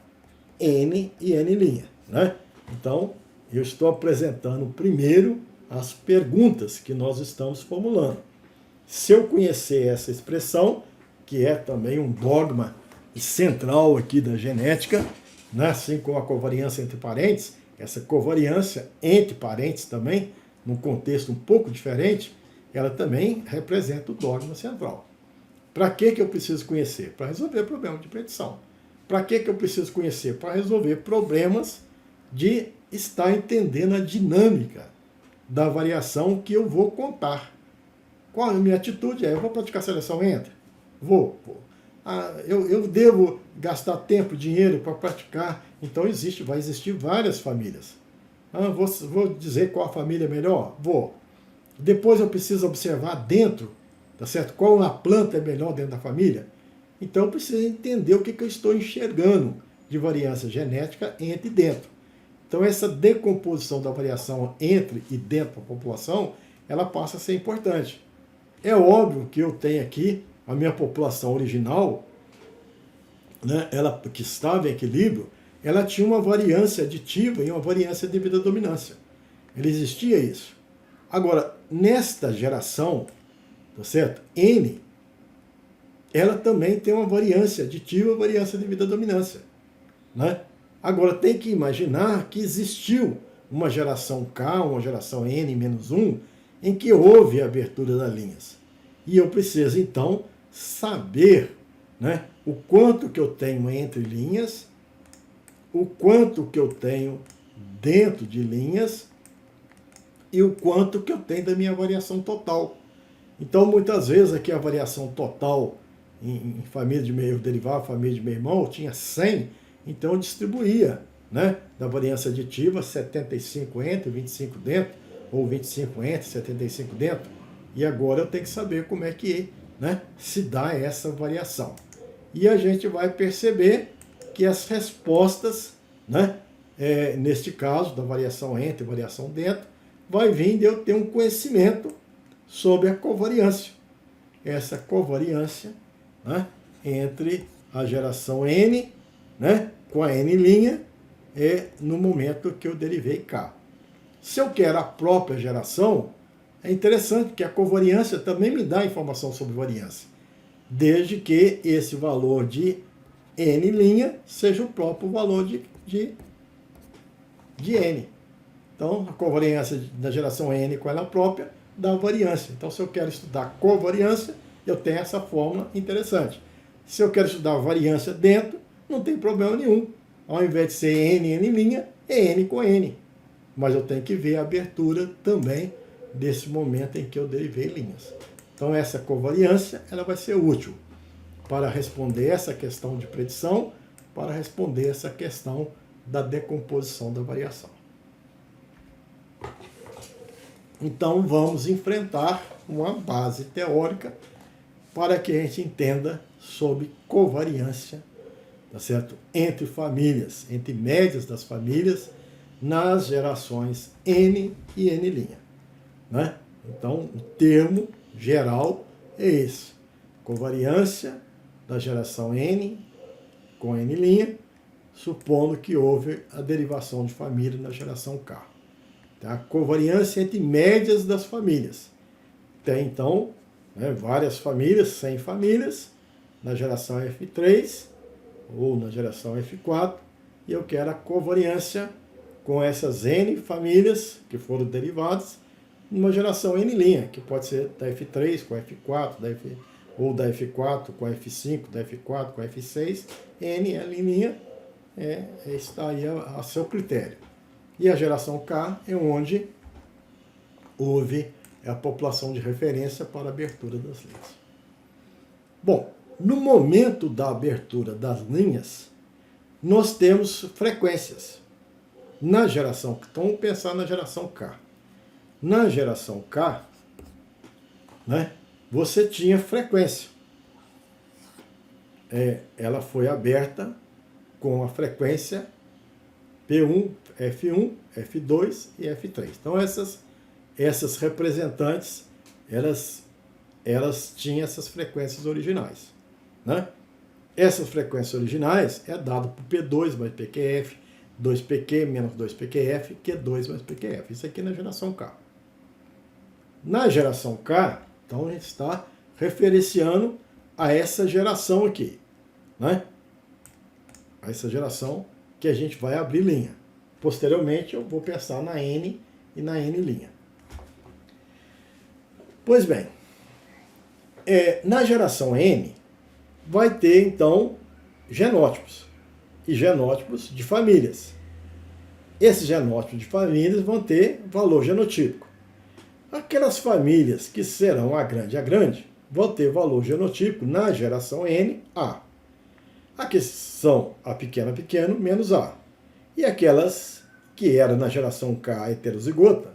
N e N'. Né? Então, eu estou apresentando primeiro as perguntas que nós estamos formulando. Se eu conhecer essa expressão, que é também um dogma central aqui da genética, né? Assim como a covariância entre parentes, essa covariância entre parentes também, num contexto um pouco diferente, ela também representa o dogma central. Para que eu preciso conhecer? Para resolver problemas de predição. Para que eu preciso conhecer? Para resolver problemas de estar entendendo a dinâmica da variação que eu vou contar. Qual a minha atitude? Eu vou praticar seleção entre? Vou. Eu devo gastar tempo, dinheiro para praticar? Então vai existir várias famílias. Vou dizer qual a família é melhor? Vou. Depois eu preciso observar dentro, tá certo? Qual a planta é melhor dentro da família? Então eu preciso entender o que eu estou enxergando de variância genética entre e dentro. Então essa decomposição da variação entre e dentro da população, ela passa a ser importante. É óbvio que eu tenho aqui a minha população original, né, ela que estava em equilíbrio, ela tinha uma variância aditiva e uma variância devido à dominância. Ele existia isso. Agora, nesta geração, tá certo? N, ela também tem uma variância aditiva e variância devido à dominância. Né? Agora, tem que imaginar que existiu uma geração K, uma geração N-1, em que houve a abertura das linhas. E eu preciso, então, saber, né, o quanto que eu tenho entre linhas, o quanto que eu tenho dentro de linhas e o quanto que eu tenho da minha variação total. Então, muitas vezes, aqui a variação total em família de meio derivado, família de meio irmão, eu tinha 100, então eu distribuía, né, da variância aditiva, 75 entre, 25 dentro, ou 25 entre, 75 dentro. E agora eu tenho que saber como é que, né, se dá essa variação. E a gente vai perceber que as respostas, né, neste caso, da variação entre e variação dentro, vai vir de eu ter um conhecimento sobre a covariância. Essa covariância, né, entre a geração N, né, com a N' no momento que eu derivei K. Se eu quero a própria geração, é interessante que a covariância também me dá informação sobre variância, desde que esse valor de N' seja o próprio valor de N. Então, a covariância da geração N com ela própria dá variância. Então, se eu quero estudar covariância, eu tenho essa fórmula interessante. Se eu quero estudar variância dentro, não tem problema nenhum. Ao invés de ser N, N', é N com N. Mas eu tenho que ver a abertura também desse momento em que eu derivei linhas. Então, essa covariância ela vai ser útil para responder essa questão de predição, para responder essa questão da decomposição da variação. Então, vamos enfrentar uma base teórica para que a gente entenda sobre covariância, tá certo? Entre famílias, entre médias das famílias, nas gerações N e N'. Né? Então, o termo geral é esse. Covariância da geração N com N', supondo que houve a derivação de família na geração K. Tá? Covariância entre médias das famílias. Tem, então, né, várias famílias, 100 famílias, na geração F3 ou na geração F4, e eu quero a covariância com essas N famílias que foram derivadas numa geração N', que pode ser da F3 com a F4, ou da F4 com a F5, da F4 com a F6, N, N', estaria a seu critério. E a geração K é onde houve a população de referência para a abertura das linhas. Bom, no momento da abertura das linhas, nós temos frequências. Na geração, então vamos pensar na geração K. Na geração K, né, você tinha frequência. Ela foi aberta com a frequência P1, F1, F2 e F3. Então essas representantes, elas tinham essas frequências originais. Né? Essas frequências originais é dado por P2 mais PQF, 2PQ menos 2PQF, Q2 mais PQF. Isso aqui na geração K. Na geração K, então a gente está referenciando a essa geração aqui. Né? A essa geração que a gente vai abrir linha. Posteriormente eu vou pensar na N e na N'. Pois bem, na geração N vai ter então genótipos e genótipos de famílias. Esses genótipos de famílias vão ter valor genotípico. Aquelas famílias que serão a grande, vão ter valor genotípico na geração N, A. Aqui são a pequeno, menos A. E aquelas que eram na geração K heterozigota,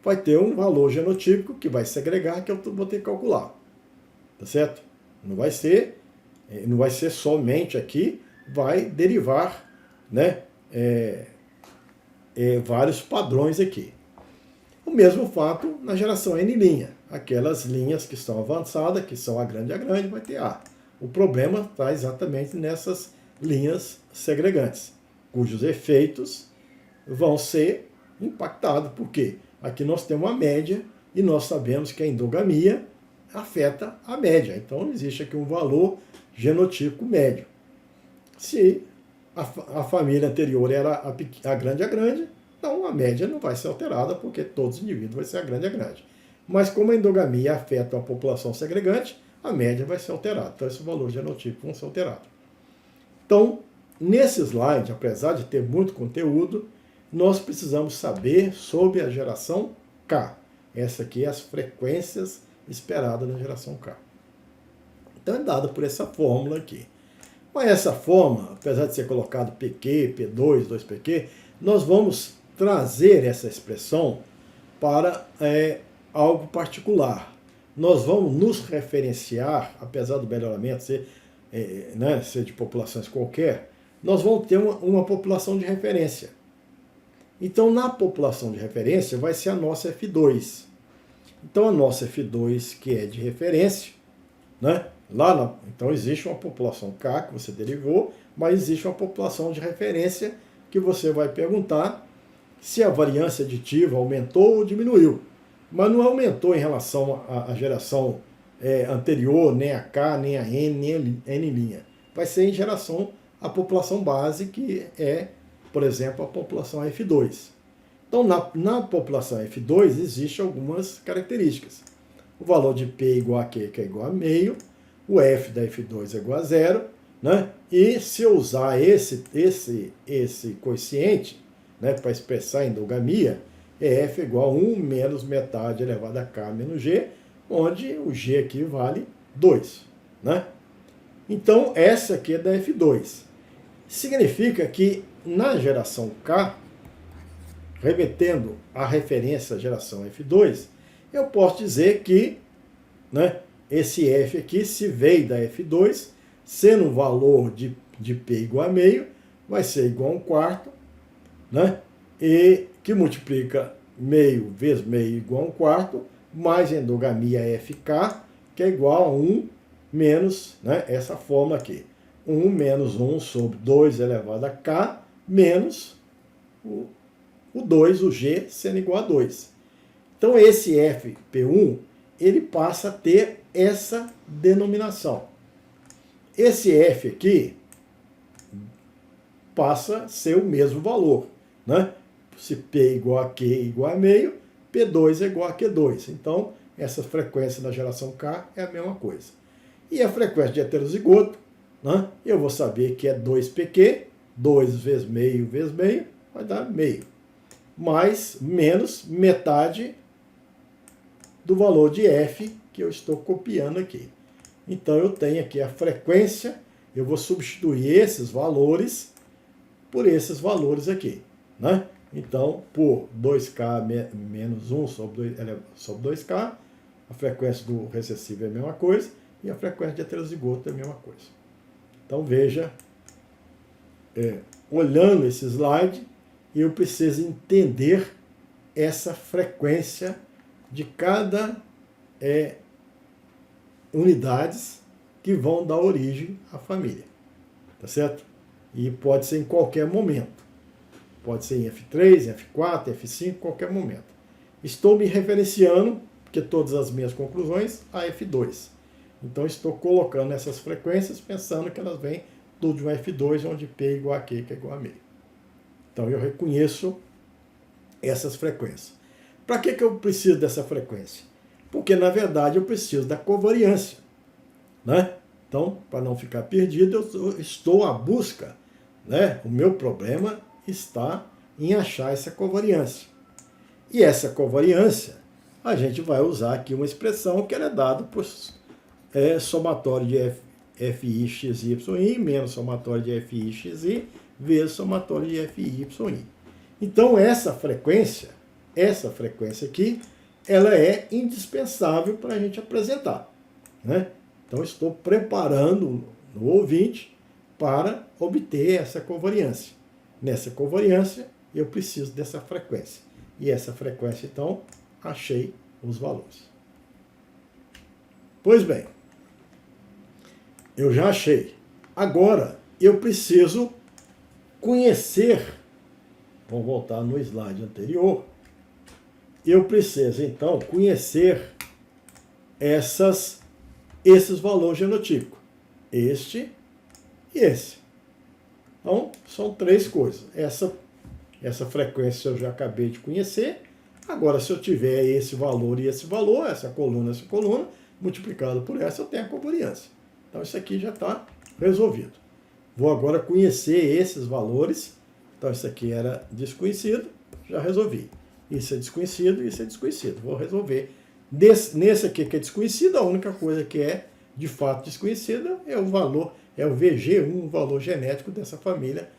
vai ter um valor genotípico que vai segregar, que eu vou ter que calcular. Tá certo? Não vai ser somente aqui, vai derivar, né, vários padrões aqui. O mesmo fato na geração N'. Aquelas linhas que estão avançadas, que são a grande, vai ter A. O problema está exatamente nessas linhas segregantes, cujos efeitos vão ser impactados. Por quê? Aqui nós temos uma média e nós sabemos que a endogamia afeta a média. Então existe aqui um valor genotípico médio. Se a família anterior era a grande, então a média não vai ser alterada, porque todos os indivíduos vão ser a grande. Mas como a endogamia afeta a população segregante, a média vai ser alterada. Então esse valor genotípico vai ser alterado. Então, nesse slide, apesar de ter muito conteúdo, nós precisamos saber sobre a geração K. Essa aqui é as frequências esperadas na geração K. Então é dada por essa fórmula aqui. Mas essa fórmula, apesar de ser colocado PQ, P2, 2PQ, nós vamos trazer essa expressão para algo particular. Nós vamos nos referenciar, apesar do melhoramento ser de populações qualquer, nós vamos ter uma população de referência. Então, na população de referência, vai ser a nossa F2. Então, a nossa F2, que é de referência, né? Então, existe uma população K que você derivou, mas existe uma população de referência que você vai perguntar se a variância aditiva aumentou ou diminuiu. Mas não aumentou em relação à geração anterior, nem a K, nem a N, nem a N'. Vai ser em geração à população base, que é, por exemplo, a população F2. Então, na população F2, existem algumas características. O valor de P igual a Q, que é igual a meio, o F da F2 é igual a zero, né? E se eu usar esse coeficiente, né, para expressar a endogamia, é F igual a 1 menos metade elevado a K menos G, onde o G aqui vale 2. Né? Então, essa aqui é da F2. Significa que na geração K, remetendo a referência à geração F2, eu posso dizer que, né, esse F aqui, se veio da F2, sendo um valor de P igual a meio, vai ser igual a 1/4, né? E que multiplica meio vezes meio igual a 1/4, mais endogamia FK, que é igual a 1 menos, né, essa fórmula aqui. 1 menos 1 sobre 2 elevado a K, menos o 2, o G, sendo igual a 2. Então, esse FP1, ele passa a ter essa denominação. Esse F aqui passa a ser o mesmo valor, né? Se P igual a Q igual a meio, P2 é igual a Q2. Então, essa frequência da geração K é a mesma coisa. E a frequência de heterozigoto, né? Eu vou saber que é 2PQ, 2 vezes meio, vai dar meio. Mais, menos, metade do valor de F que eu estou copiando aqui. Então, eu tenho aqui a frequência, eu vou substituir esses valores por esses valores aqui, né? Então, por 2K menos 1 sobre 2K, a frequência do recessivo é a mesma coisa e a frequência de heterozigoto é a mesma coisa. Então, veja, olhando esse slide, eu preciso entender essa frequência de cada unidades que vão dar origem à família. Tá certo? E pode ser em qualquer momento. Pode ser em F3, em F4, F5, qualquer momento. Estou me referenciando, porque todas as minhas conclusões, a F2. Então, estou colocando essas frequências pensando que elas vêm tudo de um F2, onde P é igual a Q, que é igual a meio. Então, eu reconheço essas frequências. Para que eu preciso dessa frequência? Porque, na verdade, eu preciso da covariância. Né? Então, para não ficar perdido, eu estou à busca. Né? O meu problema está em achar essa covariância. E essa covariância, a gente vai usar aqui uma expressão que ela é dada por somatório de FI, x, y, i, menos somatório de FI, x, i, vezes somatório de FI, y, i. Então, essa frequência aqui, ela é indispensável para a gente apresentar. Né? Então, estou preparando no ouvinte para obter essa covariância. Nessa covariância, eu preciso dessa frequência. E essa frequência, então, achei os valores. Pois bem, eu já achei. Agora, eu preciso conhecer, vamos voltar no slide anterior, eu preciso, então, conhecer esses valores genotípicos. Este e esse. Então, são três coisas. Essa frequência eu já acabei de conhecer. Agora, se eu tiver esse valor e esse valor, essa coluna, multiplicado por essa, eu tenho a covariância. Então, isso aqui já está resolvido. Vou agora conhecer esses valores. Então isso aqui era desconhecido, já resolvi. Isso é desconhecido, isso é desconhecido. Vou resolver. Nesse aqui que é desconhecido, a única coisa que é de fato desconhecida é o valor, é o VG1, o valor genético dessa família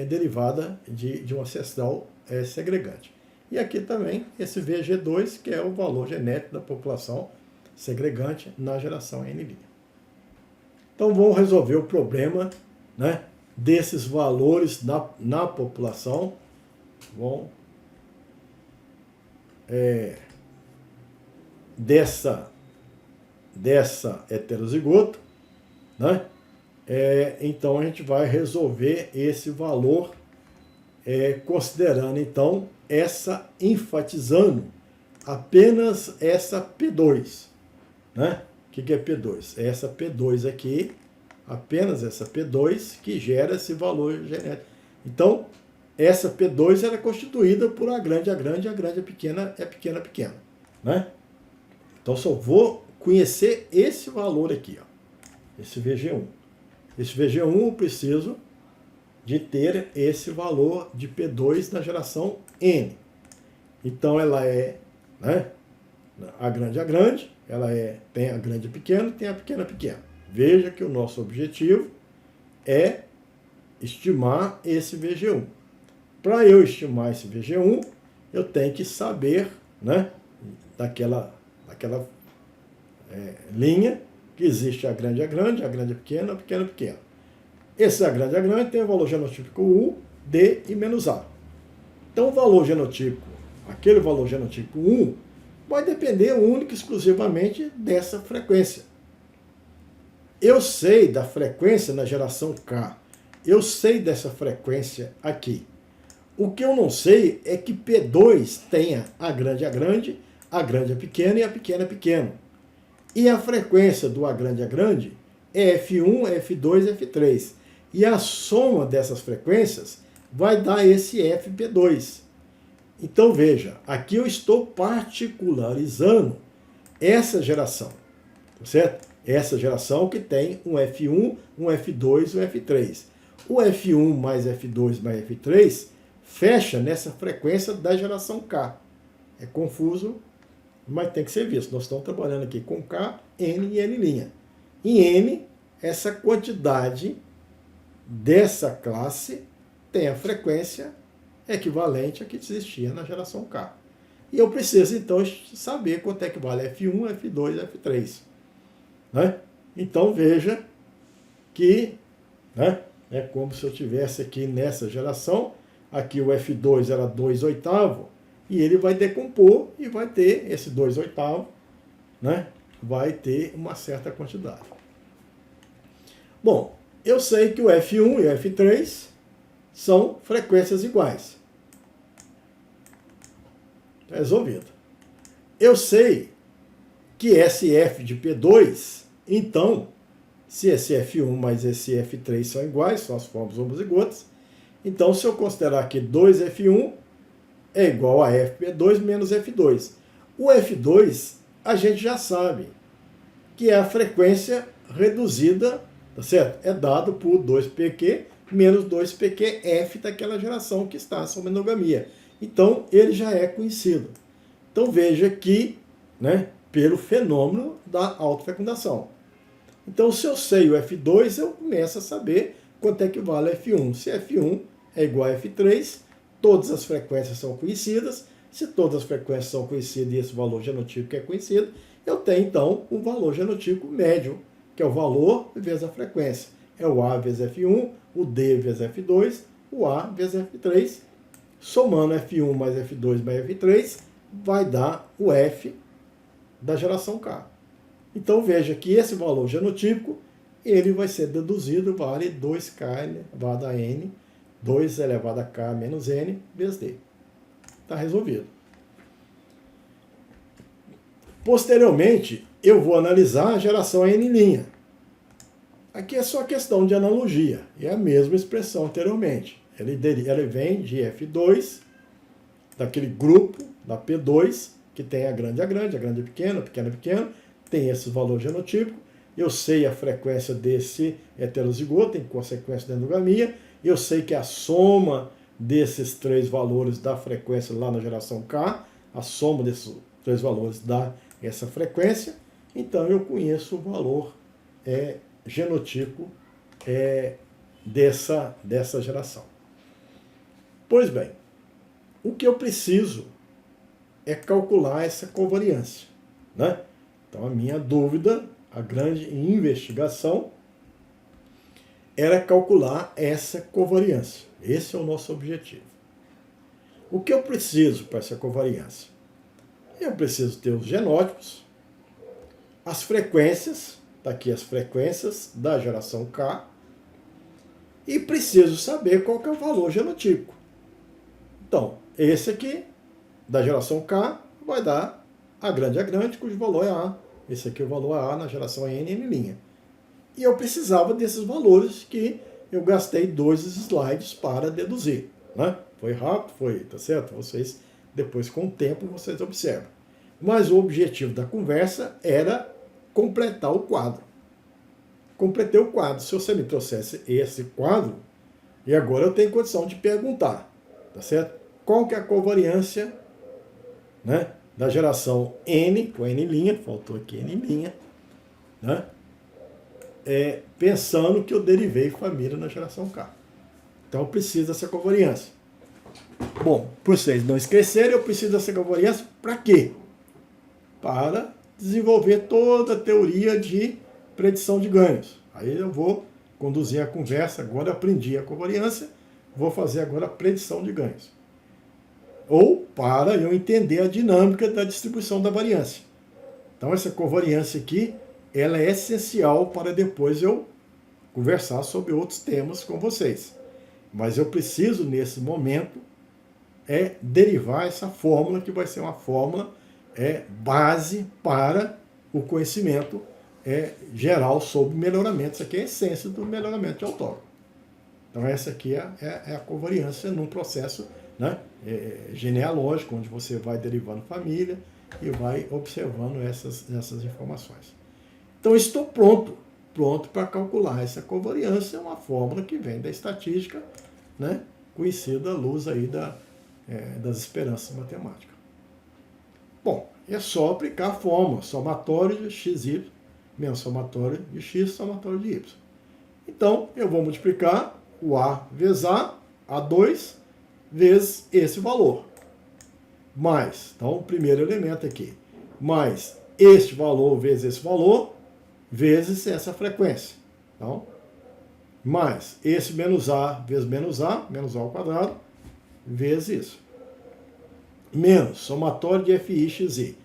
derivada de um ancestral segregante. E aqui também esse VG2, que é o valor genético da população segregante na geração N'. Então vamos resolver o problema, né, desses valores na população. Bom, dessa heterozigota, né? Então a gente vai resolver esse valor considerando então enfatizando apenas essa P2, né? O que é P2? É essa P2 aqui, apenas essa P2 que gera esse valor genético. Então essa P2 era constituída por A grande, A pequena, pequena, né? Então só vou conhecer esse valor aqui, ó, esse VG1. Esse VG1 eu preciso de ter esse valor de P2 na geração N. Então ela é, né, A grande, ela tem A grande pequeno, tem A pequena pequeno. Veja que o nosso objetivo é estimar esse VG1. Para eu estimar esse VG1, eu tenho que saber, né, daquela linha que existe A grande, pequena, pequena. Esse A grande tem o valor genotípico U, D e menos A. Então o valor genotípico, aquele valor genotípico 1, vai depender única e exclusivamente dessa frequência. Eu sei da frequência na geração K. Eu sei dessa frequência aqui. O que eu não sei é que P2 tenha A grande, pequena e A pequena, pequeno. E a frequência do A grande é F1, F2, F3. E a soma dessas frequências vai dar esse FP2. Então veja, aqui eu estou particularizando essa geração, certo? Essa geração que tem um F1, um F2 e um F3. O F1 mais F2 mais F3 fecha nessa frequência da geração K. É confuso, mas tem que ser visto. Nós estamos trabalhando aqui com K, N e N'. Em N, essa quantidade dessa classe tem a frequência equivalente a que existia na geração K. E eu preciso, então, saber quanto é que vale F1, F2 e F3. Né? Então, veja que, né, é como se eu tivesse aqui nessa geração, aqui o F2 era 2/8, e ele vai decompor e vai ter esse 2/8, né, vai ter uma certa quantidade. Bom, eu sei que o F1 e o F3 são frequências iguais. Resolvido. Eu sei que esse F de P2, então, se esse F1 mais esse F3 são iguais, são as formas homozigotas, então se eu considerar que 2F1 é igual a FP2 menos F2. O F2 a gente já sabe que é a frequência reduzida, tá certo? É dado por 2PQ menos 2PQF daquela geração que está sob monogamia. Então, ele já é conhecido. Então, veja que, né, pelo fenômeno da autofecundação. Então, se eu sei o F2, eu começo a saber quanto é que vale F1. Se F1 é igual a F3, todas as frequências são conhecidas. Se todas as frequências são conhecidas e esse valor genotípico é conhecido, eu tenho, então, um valor genotípico médio, que é o valor vezes a frequência. É o A vezes F1, o D vezes F2, o A vezes F3. Somando F1 mais F2 mais F3, vai dar o F da geração K. Então veja que esse valor genotípico, ele vai ser deduzido, vale 2K elevado a N, 2 elevado a K menos N, vezes D. Está resolvido. Posteriormente, eu vou analisar a geração N'. Aqui é só questão de analogia, é a mesma expressão anteriormente. Ela vem de F2, daquele grupo da P2, que tem a grande pequeno, pequeno, tem esse valor genotípico. Eu sei a frequência desse heterozigoto, em consequência da endogamia. Eu sei que a soma desses três valores da frequência lá na geração K, a soma desses três valores dá essa frequência, então eu conheço o valor genotípico dessa geração. Pois bem, o que eu preciso é calcular essa covariância, né? Então a minha dúvida, a grande investigação, era calcular essa covariância. Esse é o nosso objetivo. O que eu preciso para essa covariância? Eu preciso ter os genótipos, as frequências, está aqui as frequências da geração K, e preciso saber qual que é o valor genotípico. Então, esse aqui, da geração K, vai dar A grande, cujo valor é A. Esse aqui é o valor A na geração N, N'. E eu precisava desses valores que eu gastei 2 slides para deduzir, né? Foi rápido, foi, tá certo? Vocês, depois com o tempo, vocês observam. Mas o objetivo da conversa era completar o quadro. Completei o quadro. Se você me trouxesse esse quadro, e agora eu tenho condição de perguntar, tá certo? Qual que é a covariância, né, da geração N, com N', faltou aqui N', né? Pensando que eu derivei família na geração K. Então eu preciso dessa covariância. Bom, para vocês não esquecerem, eu preciso dessa covariância para quê? Para desenvolver toda a teoria de predição de ganhos. Aí eu vou conduzir a conversa, agora eu aprendi a covariância, vou fazer agora a predição de ganhos. Ou para eu entender a dinâmica da distribuição da variância. Então essa covariância aqui, ela é essencial para depois eu conversar sobre outros temas com vocês. Mas eu preciso, nesse momento, derivar essa fórmula, que vai ser uma fórmula base para o conhecimento geral sobre melhoramento. Isso aqui é a essência do melhoramento de autógrafo. Então essa aqui é a covariância num processo, né, genealógico, onde você vai derivando família e vai observando essas informações. Então estou pronto para calcular essa covariância, uma fórmula que vem da estatística, né, conhecida à luz aí das esperanças matemáticas. Bom, é só aplicar a fórmula, somatório de xy, menos somatório de x, somatório de y. Então, eu vou multiplicar o A vezes A, A2, vezes esse valor. Mais, então, o primeiro elemento aqui, mais este valor vezes esse valor, vezes essa frequência. Então, mais esse menos A vezes menos A ao quadrado, vezes isso. Menos somatório de FI, XI.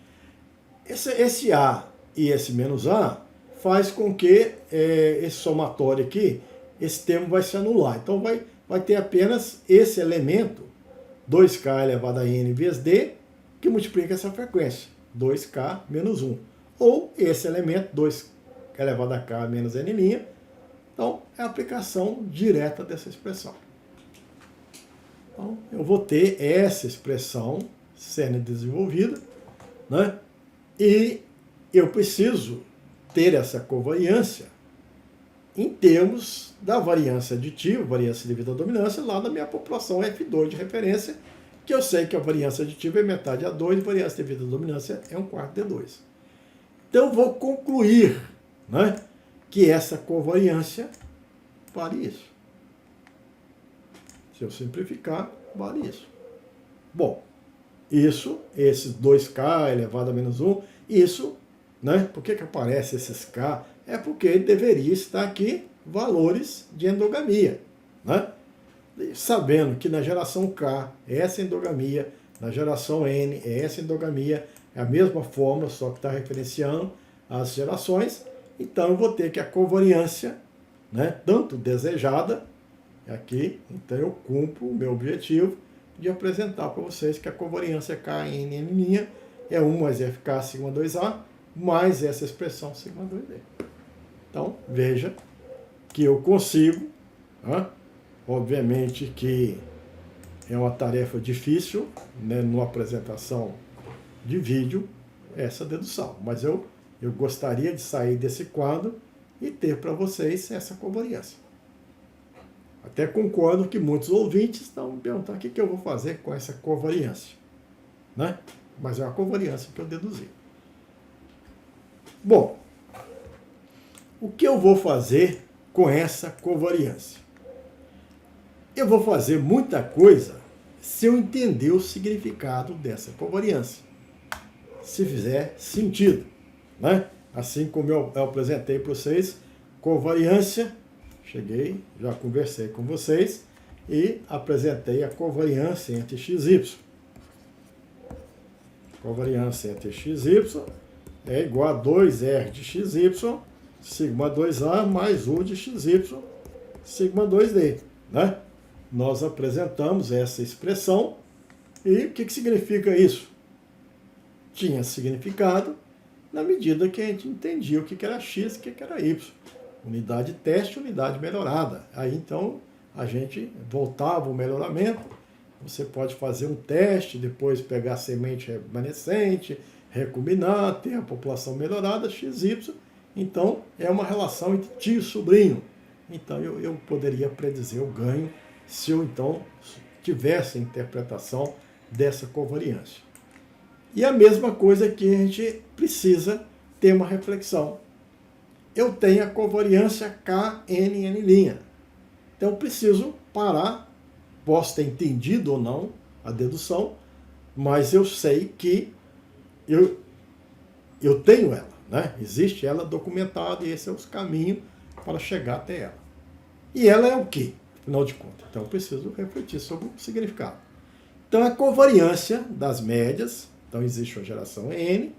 Esse A e esse menos A faz com que esse somatório aqui, esse termo vai se anular. Então, vai ter apenas esse elemento, 2K elevado a N vezes D, que multiplica essa frequência, 2K menos 1. Ou esse elemento, 2K elevado a K menos N'. Então, é a aplicação direta dessa expressão. Então, eu vou ter essa expressão sendo desenvolvida, né? E eu preciso ter essa covariância em termos da variância aditiva, variância devido à dominância, lá na minha população F2 de referência, que eu sei que a variância aditiva é metade A2 e a variância devido à dominância é 1/4 D2. Então, eu vou concluir, né, que essa covariância vale isso. Se eu simplificar, vale isso. Bom, isso, esses 2K elevado a menos 1, isso, né? Por que aparece esses K? É porque deveria estar aqui valores de endogamia, né? Sabendo que na geração K é essa endogamia, na geração N é essa endogamia, é a mesma fórmula, só que está referenciando as gerações, então eu vou ter que a covariância, né, tanto desejada, aqui, então eu cumpro o meu objetivo de apresentar para vocês que a covariância KNN' é 1 mais FK sigma 2A, mais essa expressão sigma 2D. Então, veja que eu consigo, né? Obviamente que é uma tarefa difícil, né, numa apresentação de vídeo, essa dedução, mas eu gostaria de sair desse quadro e ter para vocês essa covariância. Até concordo que muitos ouvintes estão me perguntando o que eu vou fazer com essa covariância, né? Mas é uma covariância que eu deduzi. Bom, o que eu vou fazer com essa covariância? Eu vou fazer muita coisa se eu entender o significado dessa covariância. Se fizer sentido, né? Assim como eu apresentei para vocês, covariância, cheguei, já conversei com vocês e apresentei a covariância entre x e y. Covariância entre x e y é igual a 2R de xy, sigma 2A mais U de xy, sigma 2D, né? Nós apresentamos essa expressão e o que significa isso? Tinha significado na medida que a gente entendia o que era x e o que era y. Unidade teste, unidade melhorada. Aí então a gente voltava o melhoramento. Você pode fazer um teste, depois pegar a semente remanescente, recombinar, ter a população melhorada, XY. Então é uma relação entre tio e sobrinho. Então eu poderia predizer o ganho se eu então tivesse a interpretação dessa covariância. E a mesma coisa que a gente precisa ter uma reflexão. Eu tenho a covariância KNN'. Então eu preciso parar, posso ter entendido ou não a dedução, mas eu sei que eu tenho ela, né? Existe ela documentada e esses são os caminhos para chegar até ela. E ela é o quê? Afinal de contas. Então eu preciso refletir sobre o significado. Então a covariância das médias, então existe uma geração N,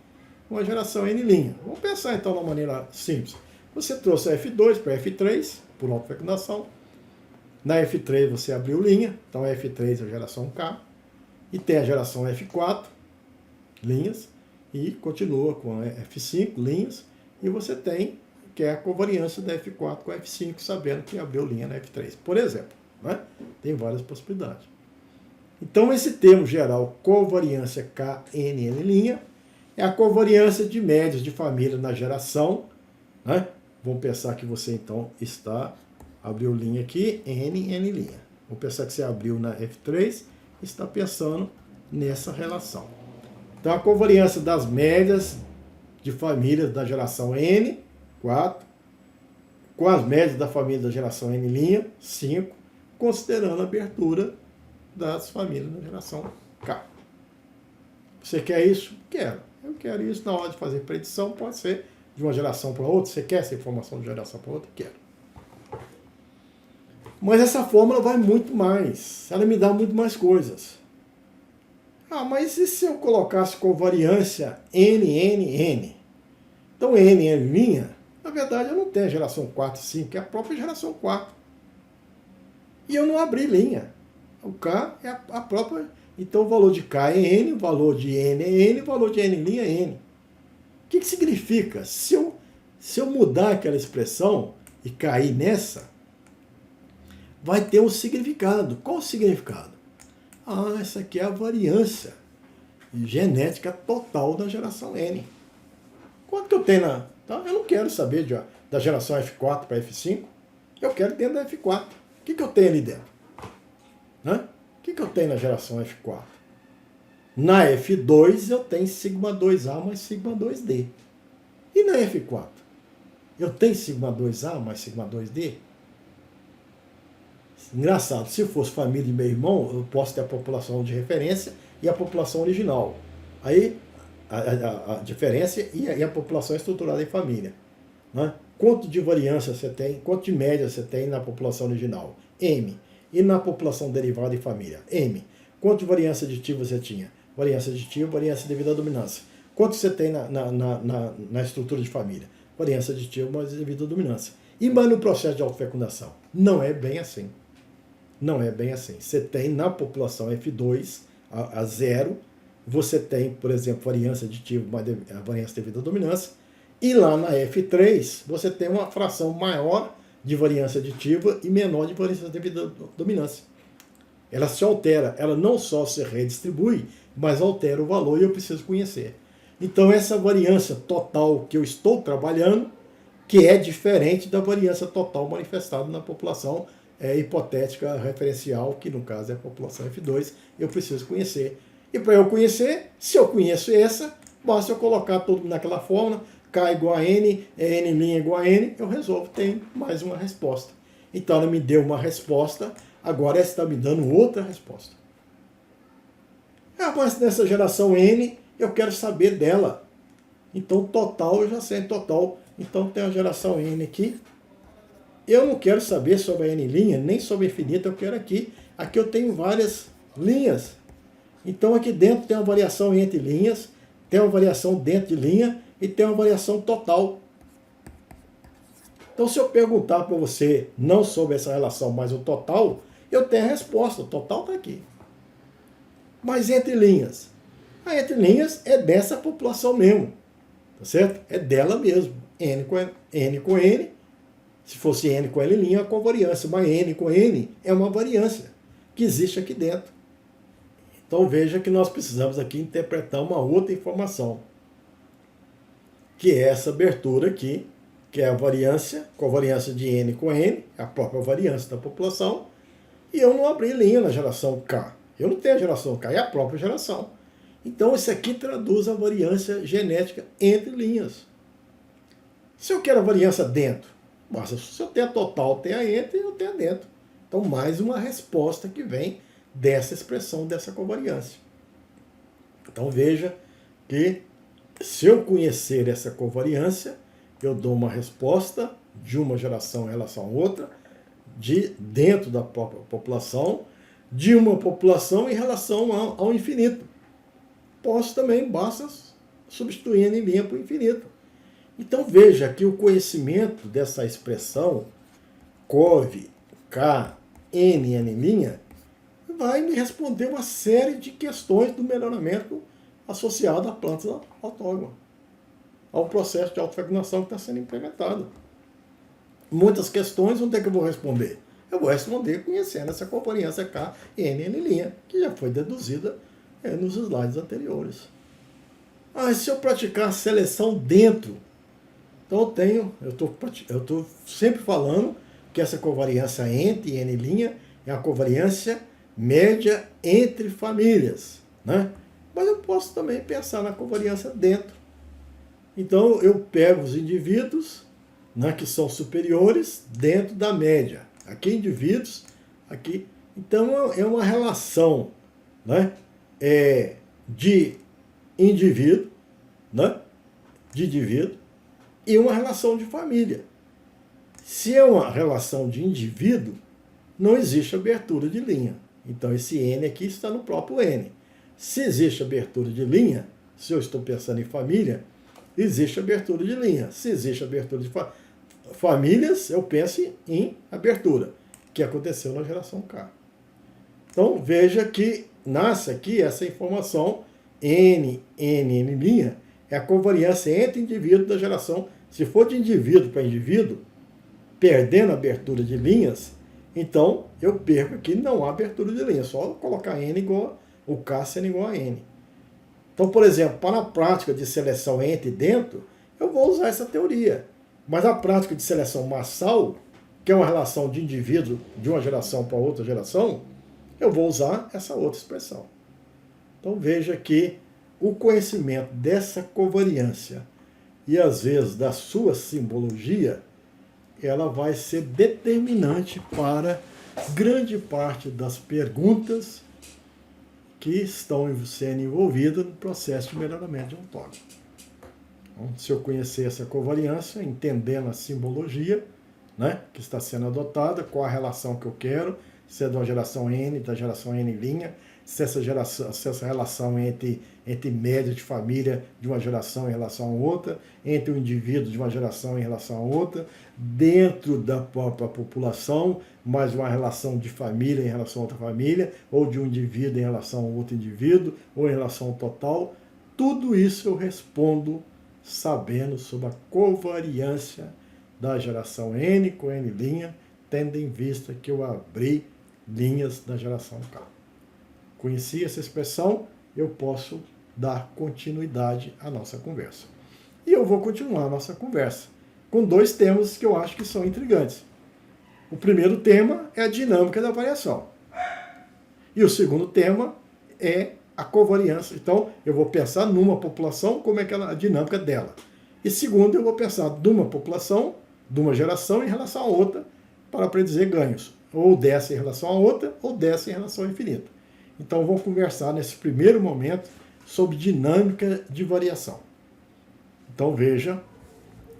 uma geração N'. Vamos pensar então de uma maneira simples. Você trouxe a F2 para F3, por autofecundação. Na F3 você abriu linha, então a F3 é a geração K. E tem a geração F4, linhas, e continua com a F5, linhas. E você tem, que é a covariância da F4 com a F5, sabendo que abriu linha na F3, por exemplo, né? Tem várias possibilidades. Então esse termo geral, covariância KNN', é a covariância de médias de família na geração, né? Vamos pensar que você então abriu linha aqui, N'. Vamos pensar que você abriu na F3 e está pensando nessa relação. Então a covariância das médias de famílias da geração N, 4, com as médias da família da geração N', 5, considerando a abertura das famílias da geração K. Você quer isso? Quero. Eu quero isso na hora de fazer predição, pode ser de uma geração para outra. Você quer essa informação de geração para outra? Quero. Mas essa fórmula vai muito mais. Ela me dá muito mais coisas. Mas e se eu colocasse covariância NNN? Então NN', na verdade eu não tenho a geração 4 e 5, é a própria geração 4. E eu não abri linha. O K é a própria... Então o valor de K é N, o valor de N é N, o valor de N' é N. O que significa? Se eu mudar aquela expressão e cair nessa, vai ter um significado. Qual o significado? Essa aqui é a variância genética total da geração N. Quanto que eu tenho na... Então, eu não quero saber da geração F4 para F5, eu quero dentro da F4. O que eu tenho ali dentro? Né? O que eu tenho na geração F4? Na F2 eu tenho sigma 2A mais sigma 2D. E na F4? Eu tenho sigma 2A mais sigma 2D? Engraçado, se fosse família de meu irmão, eu posso ter a população de referência e a população original. Aí a diferença e a população estruturada em família. Né? Quanto de variância você tem, quanto de média você tem na população original? M. E na população derivada em família? M. Quanto de variância aditiva você tinha? Variância aditiva, variância devido à dominância. Quanto você tem na estrutura de família? Variância aditiva, mas devido à dominância. E mas no processo de autofecundação? Não é bem assim. Não é bem assim. Você tem na população F2, a 0, você tem, por exemplo, variância aditiva, variância devido à dominância, e lá na F3 você tem uma fração maior de variância aditiva e menor de variância devido à dominância. Ela se altera, ela não só se redistribui, mas altera o valor e eu preciso conhecer. Então essa variância total que eu estou trabalhando, que é diferente da variância total manifestada na população hipotética referencial, que no caso é a população F2, eu preciso conhecer. E para eu conhecer, se eu conheço essa, basta eu colocar tudo naquela fórmula, K igual a N, N' igual a N, eu resolvo, tem mais uma resposta. Então ela me deu uma resposta, agora ela está me dando outra resposta. Mas nessa geração N, eu quero saber dela. Então total, eu já sei total. Então tem a geração N aqui. Eu não quero saber sobre a N', nem sobre a infinita, eu quero aqui. Aqui eu tenho várias linhas. Então aqui dentro tem uma variação entre linhas, tem uma variação dentro de linha e tem uma variação total. Então se eu perguntar para você não sobre essa relação, mas o total, eu tenho a resposta, o total está aqui. Mas entre linhas? A entre linhas é dessa população mesmo, tá certo? É dela mesmo, N com N, se fosse N com L', é a covariância, mas N com N é uma variância que existe aqui dentro. Então veja que nós precisamos aqui interpretar uma outra informação, que é essa abertura aqui, que é a variância, covariância de N com N, a própria variância da população, e eu não abri linha na geração K. Eu não tenho a geração K, é a própria geração. Então isso aqui traduz a variância genética entre linhas. Se eu quero a variância dentro, basta, se eu tenho a total, tenho a entre, eu tenho a dentro. Então mais uma resposta que vem dessa expressão, dessa covariância. Então veja que se eu conhecer essa covariância, eu dou uma resposta de uma geração em relação a outra, de dentro da própria população, de uma população em relação ao infinito. Posso também, basta substituir N' por infinito. Então veja que o conhecimento dessa expressão cov, K, N', vai me responder uma série de questões do melhoramento associado a plantas autógonas, ao processo de autofecundação que está sendo implementado. Muitas questões, onde é que eu vou responder? Eu vou responder conhecendo essa covariância K, N', que já foi deduzida nos slides anteriores. Se eu praticar seleção dentro, então eu estou sempre falando que essa covariância entre N' é a covariância média entre famílias, né? Mas eu posso também pensar na covariância dentro. Então eu pego os indivíduos, né, que são superiores dentro da média. Aqui indivíduos, aqui. Então é uma relação, né, de indivíduo, né, e uma relação de família. Se é uma relação de indivíduo, não existe abertura de linha. Então esse N aqui está no próprio N. Se existe abertura de linha, se eu estou pensando em família, existe abertura de linha. Se existe abertura de famílias, eu penso em abertura, que aconteceu na geração K. Então veja que nasce aqui essa informação N', é a covariância entre indivíduos da geração. Se for de indivíduo para indivíduo, perdendo a abertura de linhas, então eu perco aqui, não há abertura de linha, só colocar N igual, o K sendo igual a N. Então, por exemplo, para a prática de seleção entre e dentro, eu vou usar essa teoria. Mas a prática de seleção massal, que é uma relação de indivíduo de uma geração para outra geração, eu vou usar essa outra expressão. Então veja que o conhecimento dessa covariância e às vezes da sua simbologia, ela vai ser determinante para grande parte das perguntas que estão sendo envolvidas no processo de melhoramento de um autógono. Então, se eu conhecer essa covariância, entendendo a simbologia, né, que está sendo adotada, qual a relação que eu quero, se é de uma geração N, da geração N', se essa relação entre média de família de uma geração em relação a outra, entre o indivíduo de uma geração em relação a outra, dentro da própria população, mais uma relação de família em relação a outra família, ou de um indivíduo em relação a outro indivíduo, ou em relação ao total. Tudo isso eu respondo sabendo sobre a covariância da geração N com N', tendo em vista que eu abri linhas da geração K. Conheci essa expressão, eu posso dar continuidade à nossa conversa. E eu vou continuar a nossa conversa com dois temas que eu acho que são intrigantes. O primeiro tema é a dinâmica da variação. E o segundo tema é a covariância. Então, eu vou pensar numa população, como é que a dinâmica dela. E segundo, eu vou pensar de uma população, de uma geração em relação a outra, para predizer ganhos. Ou dessa em relação a outra, ou dessa em relação ao infinito. Então, vamos conversar nesse primeiro momento sobre dinâmica de variação. Então, veja,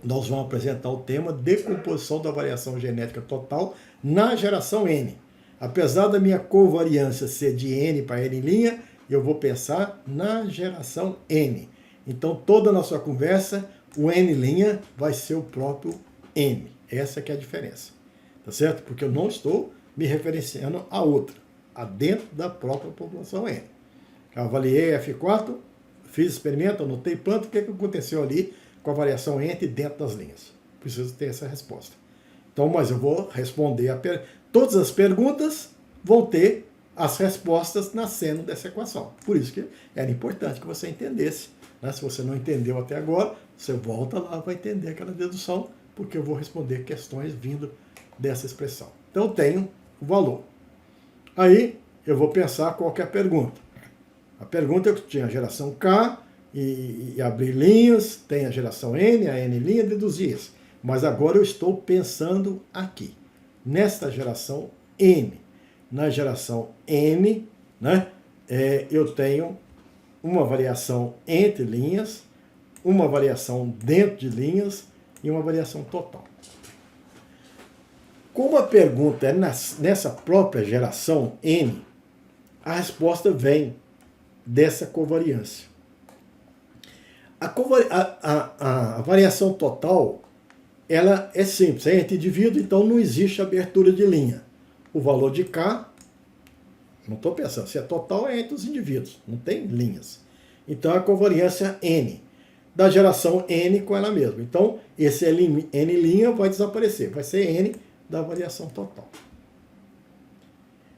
nós vamos apresentar o tema decomposição da variação genética total na geração N. Apesar da minha covariância ser de N para N', eu vou pensar na geração N. Então, toda a nossa conversa, o N' vai ser o próprio N. Essa que é a diferença. Tá certo? Porque eu não estou me referenciando a outra, a dentro da própria população N. Eu avaliei F4, fiz experimento, anotei quanto, o que aconteceu ali com a variação entre dentro das linhas. Preciso ter essa resposta. Então, mas eu vou responder todas as perguntas vão ter as respostas nascendo dessa equação. Por isso que era importante que você entendesse. Né? Se você não entendeu até agora, você volta lá, vai entender aquela dedução, porque eu vou responder questões vindo dessa expressão. Então, eu tenho o valor. Aí, eu vou pensar qual que é a pergunta. A pergunta é que tinha a geração K, e abrir linhas, tem a geração N, a N', deduzir isso. Mas agora eu estou pensando aqui, nesta geração N. Na geração N, né, eu tenho uma variação entre linhas, uma variação dentro de linhas e uma variação total. Como a pergunta é nessa própria geração N, a resposta vem dessa covariância. A variação total, ela é simples, é entre indivíduo, então não existe abertura de linha. O valor de K, não estou pensando, se é total é entre os indivíduos, não tem linhas. Então a covariância N, da geração N com ela mesma. Então esse N' vai desaparecer, vai ser N da variação total.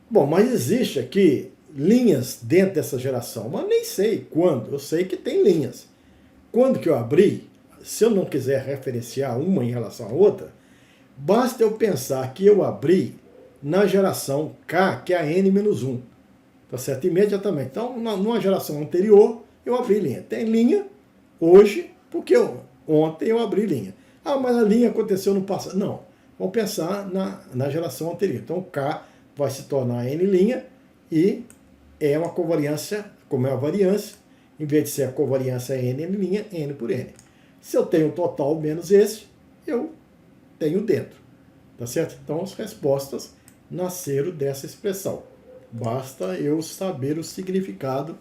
Bom, mas existe aqui linhas dentro dessa geração, mas nem sei quando, eu sei que tem linhas. Quando que eu abri, se eu não quiser referenciar uma em relação à outra, basta eu pensar que eu abri na geração K, que é a N-1. Tá certo? Imediatamente. Então, numa geração anterior, eu abri linha. Tem linha hoje, porque ontem eu abri linha. Ah, mas a linha aconteceu no passado. Não. Vamos pensar na geração anterior. Então, K vai se tornar N' e é uma covariância, como é a variância, em vez de ser a covariância N', N por N. Se eu tenho total menos esse, eu tenho dentro. Tá certo? Então, as respostas nasceram dessa expressão. Basta eu saber o significado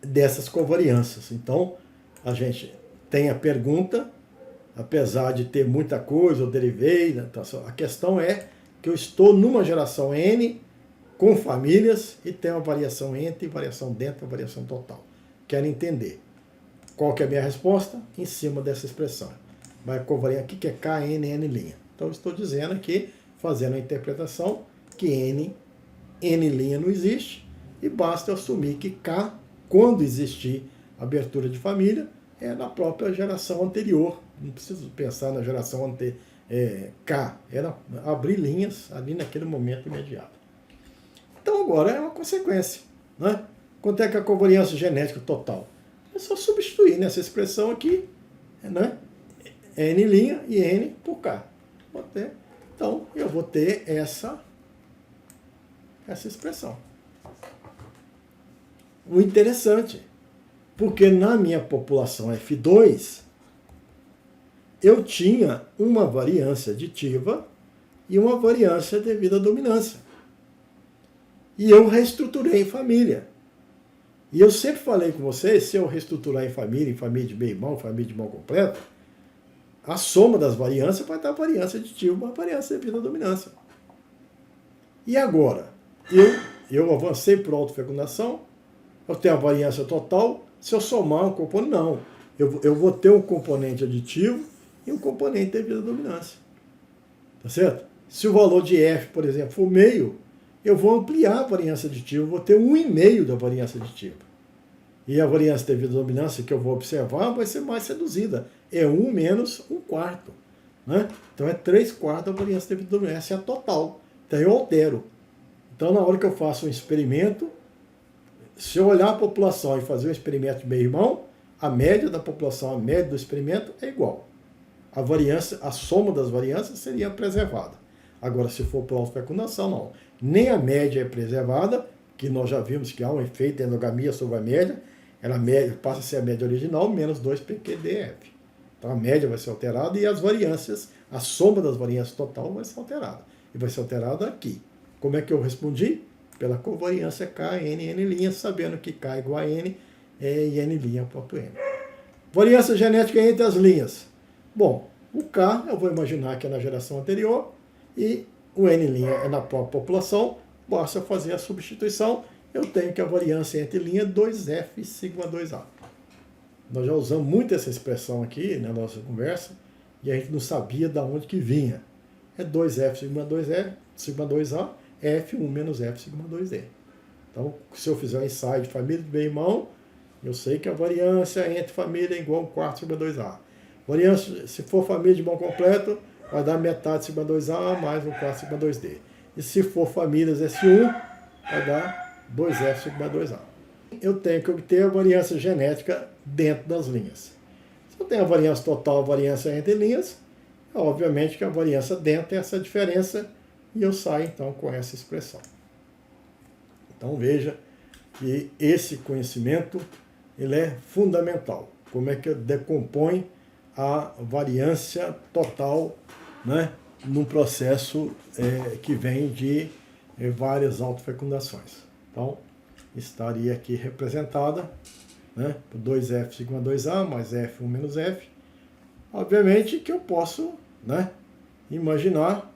dessas covariâncias. Então, a gente tem a pergunta, apesar de ter muita coisa, eu derivei, né? A questão é que eu estou numa geração N, com famílias, e tem uma variação entre, variação dentro, variação total. Quero entender. Qual que é a minha resposta? Em cima dessa expressão. Vai covariar aqui que é KNN'. Então, eu estou dizendo aqui, fazendo a interpretação, que N' não existe, e basta eu assumir que K, quando existir abertura de família, é na própria geração anterior. Não preciso pensar na geração K. Era abrir linhas ali naquele momento imediato. Então agora é uma consequência. Né? Quanto é que a covariância genética total? É só substituir nessa expressão aqui, né? N' e N por K. Então eu vou ter essa expressão. O interessante, porque na minha população F2, eu tinha uma variância aditiva e uma variância devido à dominância. E eu reestruturei em família. E eu sempre falei com vocês, se eu reestruturar em família de meio-irmão, família de irmão completo, a soma das variâncias vai dar variância aditiva, uma variância devido à dominância. E agora? Eu avancei por autofecundação, eu tenho a variância total, se eu somar um componente, não. Eu vou ter um componente aditivo e um componente devido à dominância. Tá certo? Se o valor de F, por exemplo, for meio, eu vou ampliar a variância aditiva, eu vou ter 1,5 da variância aditiva. E a variância devido à dominância que eu vou observar vai ser mais reduzida. É 1 menos 1/4. né? Então é 3/4 da variância devida à dominância, é a total. Então eu altero. Então na hora que eu faço um experimento, se eu olhar a população e fazer um experimento de meio-irmão, a média da população, a média do experimento é igual. A variância, a soma das variâncias seria preservada. Agora, se for por autofecundação, não. Nem a média é preservada, que nós já vimos que há um efeito de endogamia sobre a média, ela passa a ser a média original menos 2pqdf. Então a média vai ser alterada e as variâncias, a soma das variâncias total vai ser alterada. E vai ser alterada aqui. Como é que eu respondi? Pela covariância K, N sabendo que K igual a N e N' ponto N. Variância genética entre as linhas. Bom, o K eu vou imaginar que é na geração anterior e o N' é na própria população. Basta fazer a substituição. Eu tenho que a variância entre linha é 2F sigma 2A. Nós já usamos muito essa expressão aqui na nossa conversa e a gente não sabia de onde que vinha. É 2F sigma 2A, F1 menos F sigma 2D. Então, se eu fizer um ensaio de família de bem-irmão, eu sei que a variância entre família é igual a 4 sigma 2A. Variância, se for família de irmão completo, vai dar metade sigma 2A mais um 4 sigma 2D. E se for famílias S1, vai dar 2F sigma 2A. Eu tenho que obter a variância genética dentro das linhas. Se eu tenho a variância total, a variância entre linhas, obviamente que a variância dentro é essa diferença e eu saio então com essa expressão. Então veja que esse conhecimento ele é fundamental. Como é que eu decomponho a variância total, né, num processo que vem de várias autofecundações. Então, estaria aqui representada, né, por 2F sigma 2A mais F1 menos F. Obviamente que eu posso, né, imaginar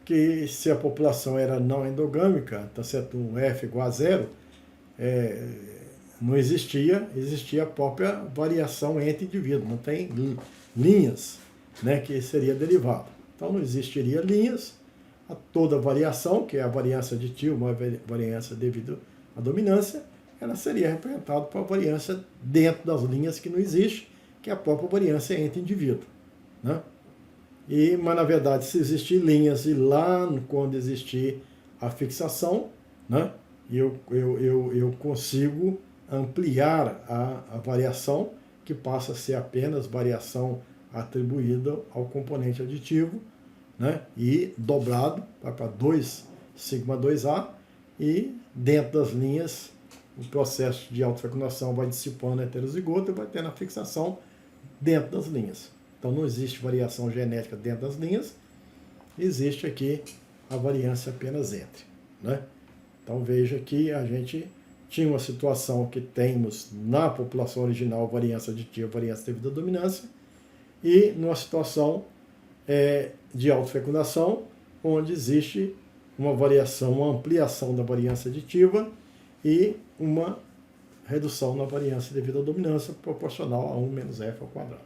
que se a população era não endogâmica, tá certo, um F igual a 0, não existia a própria variação entre indivíduos, não tem linhas, né, que seria derivada. Então não existiria linhas, toda variação, que é a variância aditiva, uma variância devido à dominância, ela seria representada por uma variância dentro das linhas que não existe, que é a própria variância entre indivíduos, né? Mas na verdade, se existir linhas e lá quando existir a fixação, né, eu consigo ampliar a variação, que passa a ser apenas variação atribuída ao componente aditivo, né, e dobrado, vai para 2 sigma 2A, e dentro das linhas o processo de autofecundação vai dissipando a heterozigoto e vai tendo a fixação dentro das linhas. Então não existe variação genética dentro das linhas, existe aqui a variância apenas entre, né? Então veja que a gente tinha uma situação que temos na população original variância aditiva, variância devido à dominância, e numa situação de autofecundação, onde existe uma variação, uma ampliação da variância aditiva e uma redução na variância devido à dominância proporcional a 1 menos F ao quadrado.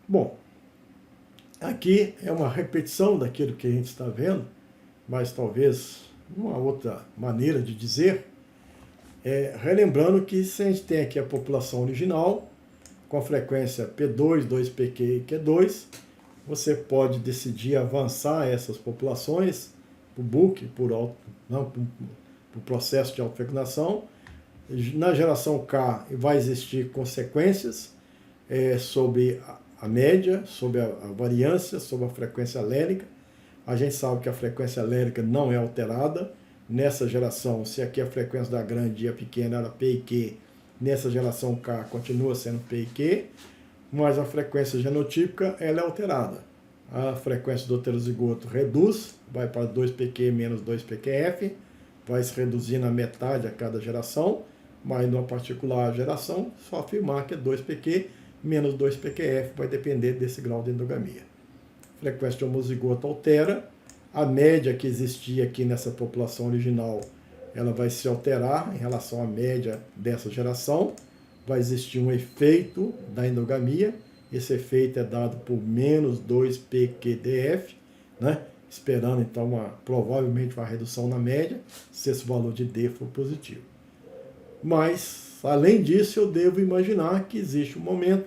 Bom, aqui é uma repetição daquilo que a gente está vendo, mas talvez uma outra maneira de dizer, relembrando que se a gente tem aqui a população original, com a frequência P2, 2pq e Q2, você pode decidir avançar essas populações por BUC, por processo de autofecundação. Na geração K vai existir consequências sobre a média, sobre a variância, sobre a frequência alélica. A gente sabe que a frequência alélica não é alterada. Nessa geração, se aqui a frequência da grande e a pequena era P e Q, nessa geração K continua sendo P e Q, mas a frequência genotípica ela é alterada. A frequência do heterozigoto reduz, vai para 2pq menos 2pqf, vai se reduzir na metade a cada geração, mas numa particular geração, só afirmar que é 2pq menos 2pqf, vai depender desse grau de endogamia. A frequência de homozigoto altera, a média que existia aqui nessa população original, ela vai se alterar em relação à média dessa geração, vai existir um efeito da endogamia, esse efeito é dado por menos 2pqdf, né? Esperando então provavelmente uma redução na média, se esse valor de D for positivo. Mas, além disso, eu devo imaginar que existe um momento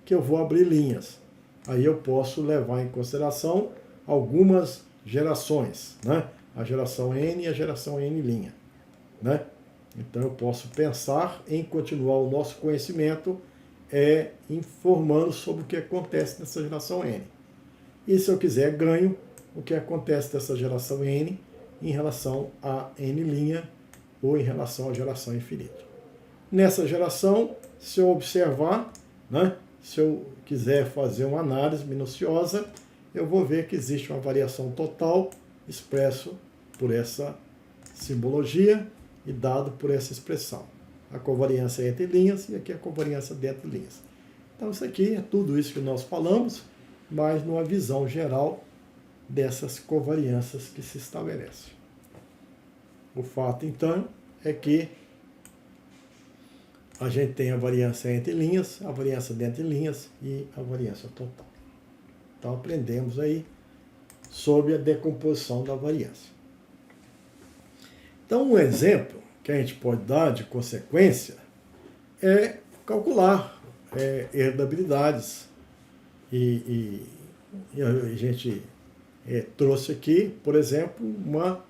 que eu vou abrir linhas. Aí eu posso levar em consideração algumas gerações, né? A geração N e a geração N', né? Então eu posso pensar em continuar o nosso conhecimento informando sobre o que acontece nessa geração N. E se eu quiser, ganho o que acontece nessa geração N em relação a N' ou em relação à geração infinita. Nessa geração, se eu observar, né, se eu quiser fazer uma análise minuciosa, eu vou ver que existe uma variação total expresso por essa simbologia e dado por essa expressão. A covariância entre linhas e aqui a covariância dentro de linhas. Então isso aqui é tudo isso que nós falamos, mas numa visão geral dessas covariâncias que se estabelecem. O fato, então, é que a gente tem a variância entre linhas, a variância dentro de linhas e a variância total. Então aprendemos aí sobre a decomposição da variância. Então um exemplo que a gente pode dar de consequência é calcular herdabilidades. E a gente trouxe aqui, por exemplo, uma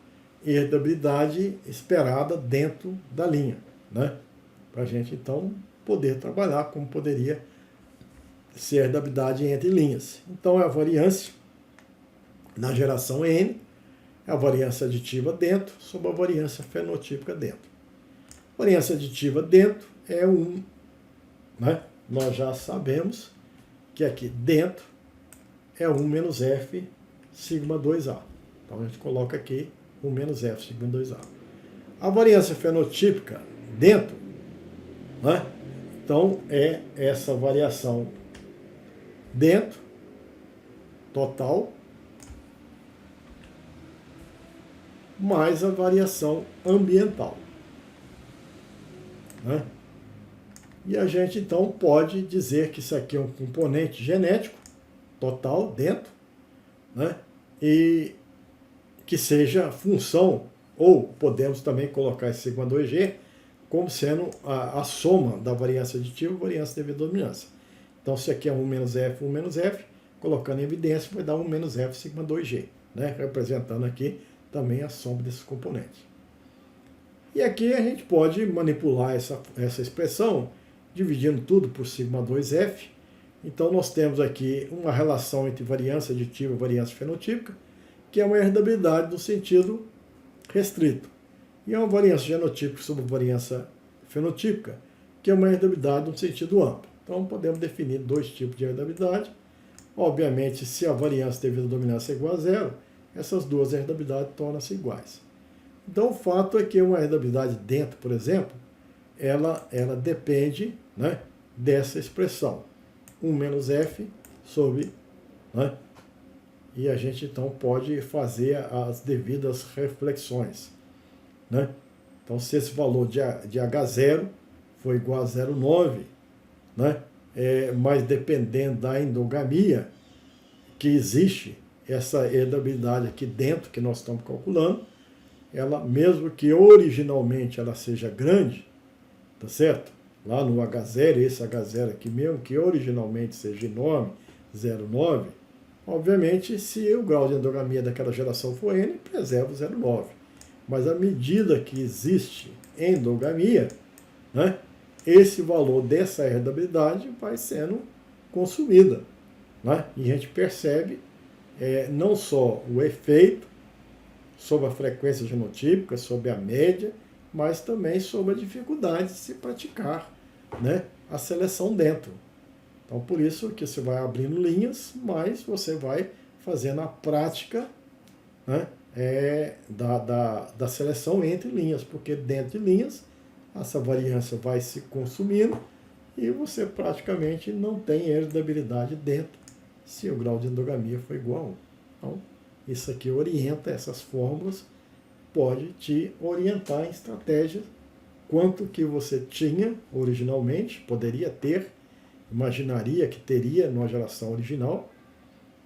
herdabilidade esperada dentro da linha, né? Para a gente, então, poder trabalhar como poderia ser herdabilidade entre linhas. Então, é a variância na geração N, é a variância aditiva dentro, sobre a variância fenotípica dentro. Variância aditiva dentro é 1, né? Nós já sabemos que aqui dentro é 1 menos F sigma 2A. Então, a gente coloca aqui 1 menos F sigma 2A. A variância fenotípica dentro, né? Então, é essa variação dentro, total, mais a variação ambiental, né? E a gente, então, pode dizer que isso aqui é um componente genético total dentro, né? E que seja função, ou podemos também colocar esse sigma 2G como sendo a soma da variância aditiva e variância devido à dominância. Então, se aqui é 1 menos F, colocando em evidência, vai dar 1 menos F sigma 2G, né? Representando aqui também a soma desses componentes. E aqui a gente pode manipular essa expressão, dividindo tudo por sigma 2F. Então, nós temos aqui uma relação entre variância aditiva e variância fenotípica, que é uma herdabilidade no sentido restrito. E é uma variância genotípica sobre variância fenotípica, que é uma herdabilidade no sentido amplo. Então, podemos definir dois tipos de herdabilidade. Obviamente, se a variância devido à dominância é igual a zero, essas duas herdabilidades tornam-se iguais. Então, o fato é que uma herdabilidade dentro, por exemplo, ela depende, né, dessa expressão. 1 menos F sobre, né? E a gente, então, pode fazer as devidas reflexões, né? Então, se esse valor de H0 for igual a 0,9, né? Mas dependendo da endogamia que existe, essa herdabilidade aqui dentro que nós estamos calculando, ela, mesmo que originalmente ela seja grande, tá certo? Lá no H0, esse H0 aqui mesmo, que originalmente seja enorme, 0,9, obviamente, se o grau de endogamia daquela geração for N, preserva o 0,9. Mas à medida que existe endogamia, né, esse valor dessa herdabilidade vai sendo consumida, né? E a gente percebe não só o efeito sobre a frequência genotípica, sobre a média, mas também sobre a dificuldade de se praticar, né, a seleção dentro. Então, por isso que você vai abrindo linhas, mas você vai fazendo a prática, né, da seleção entre linhas, porque dentro de linhas essa variância vai se consumindo e você praticamente não tem herdabilidade dentro se o grau de endogamia for igual a 1. Então, isso aqui orienta, essas fórmulas pode te orientar em estratégias quanto que você tinha originalmente, poderia ter, imaginaria que teria numa geração original,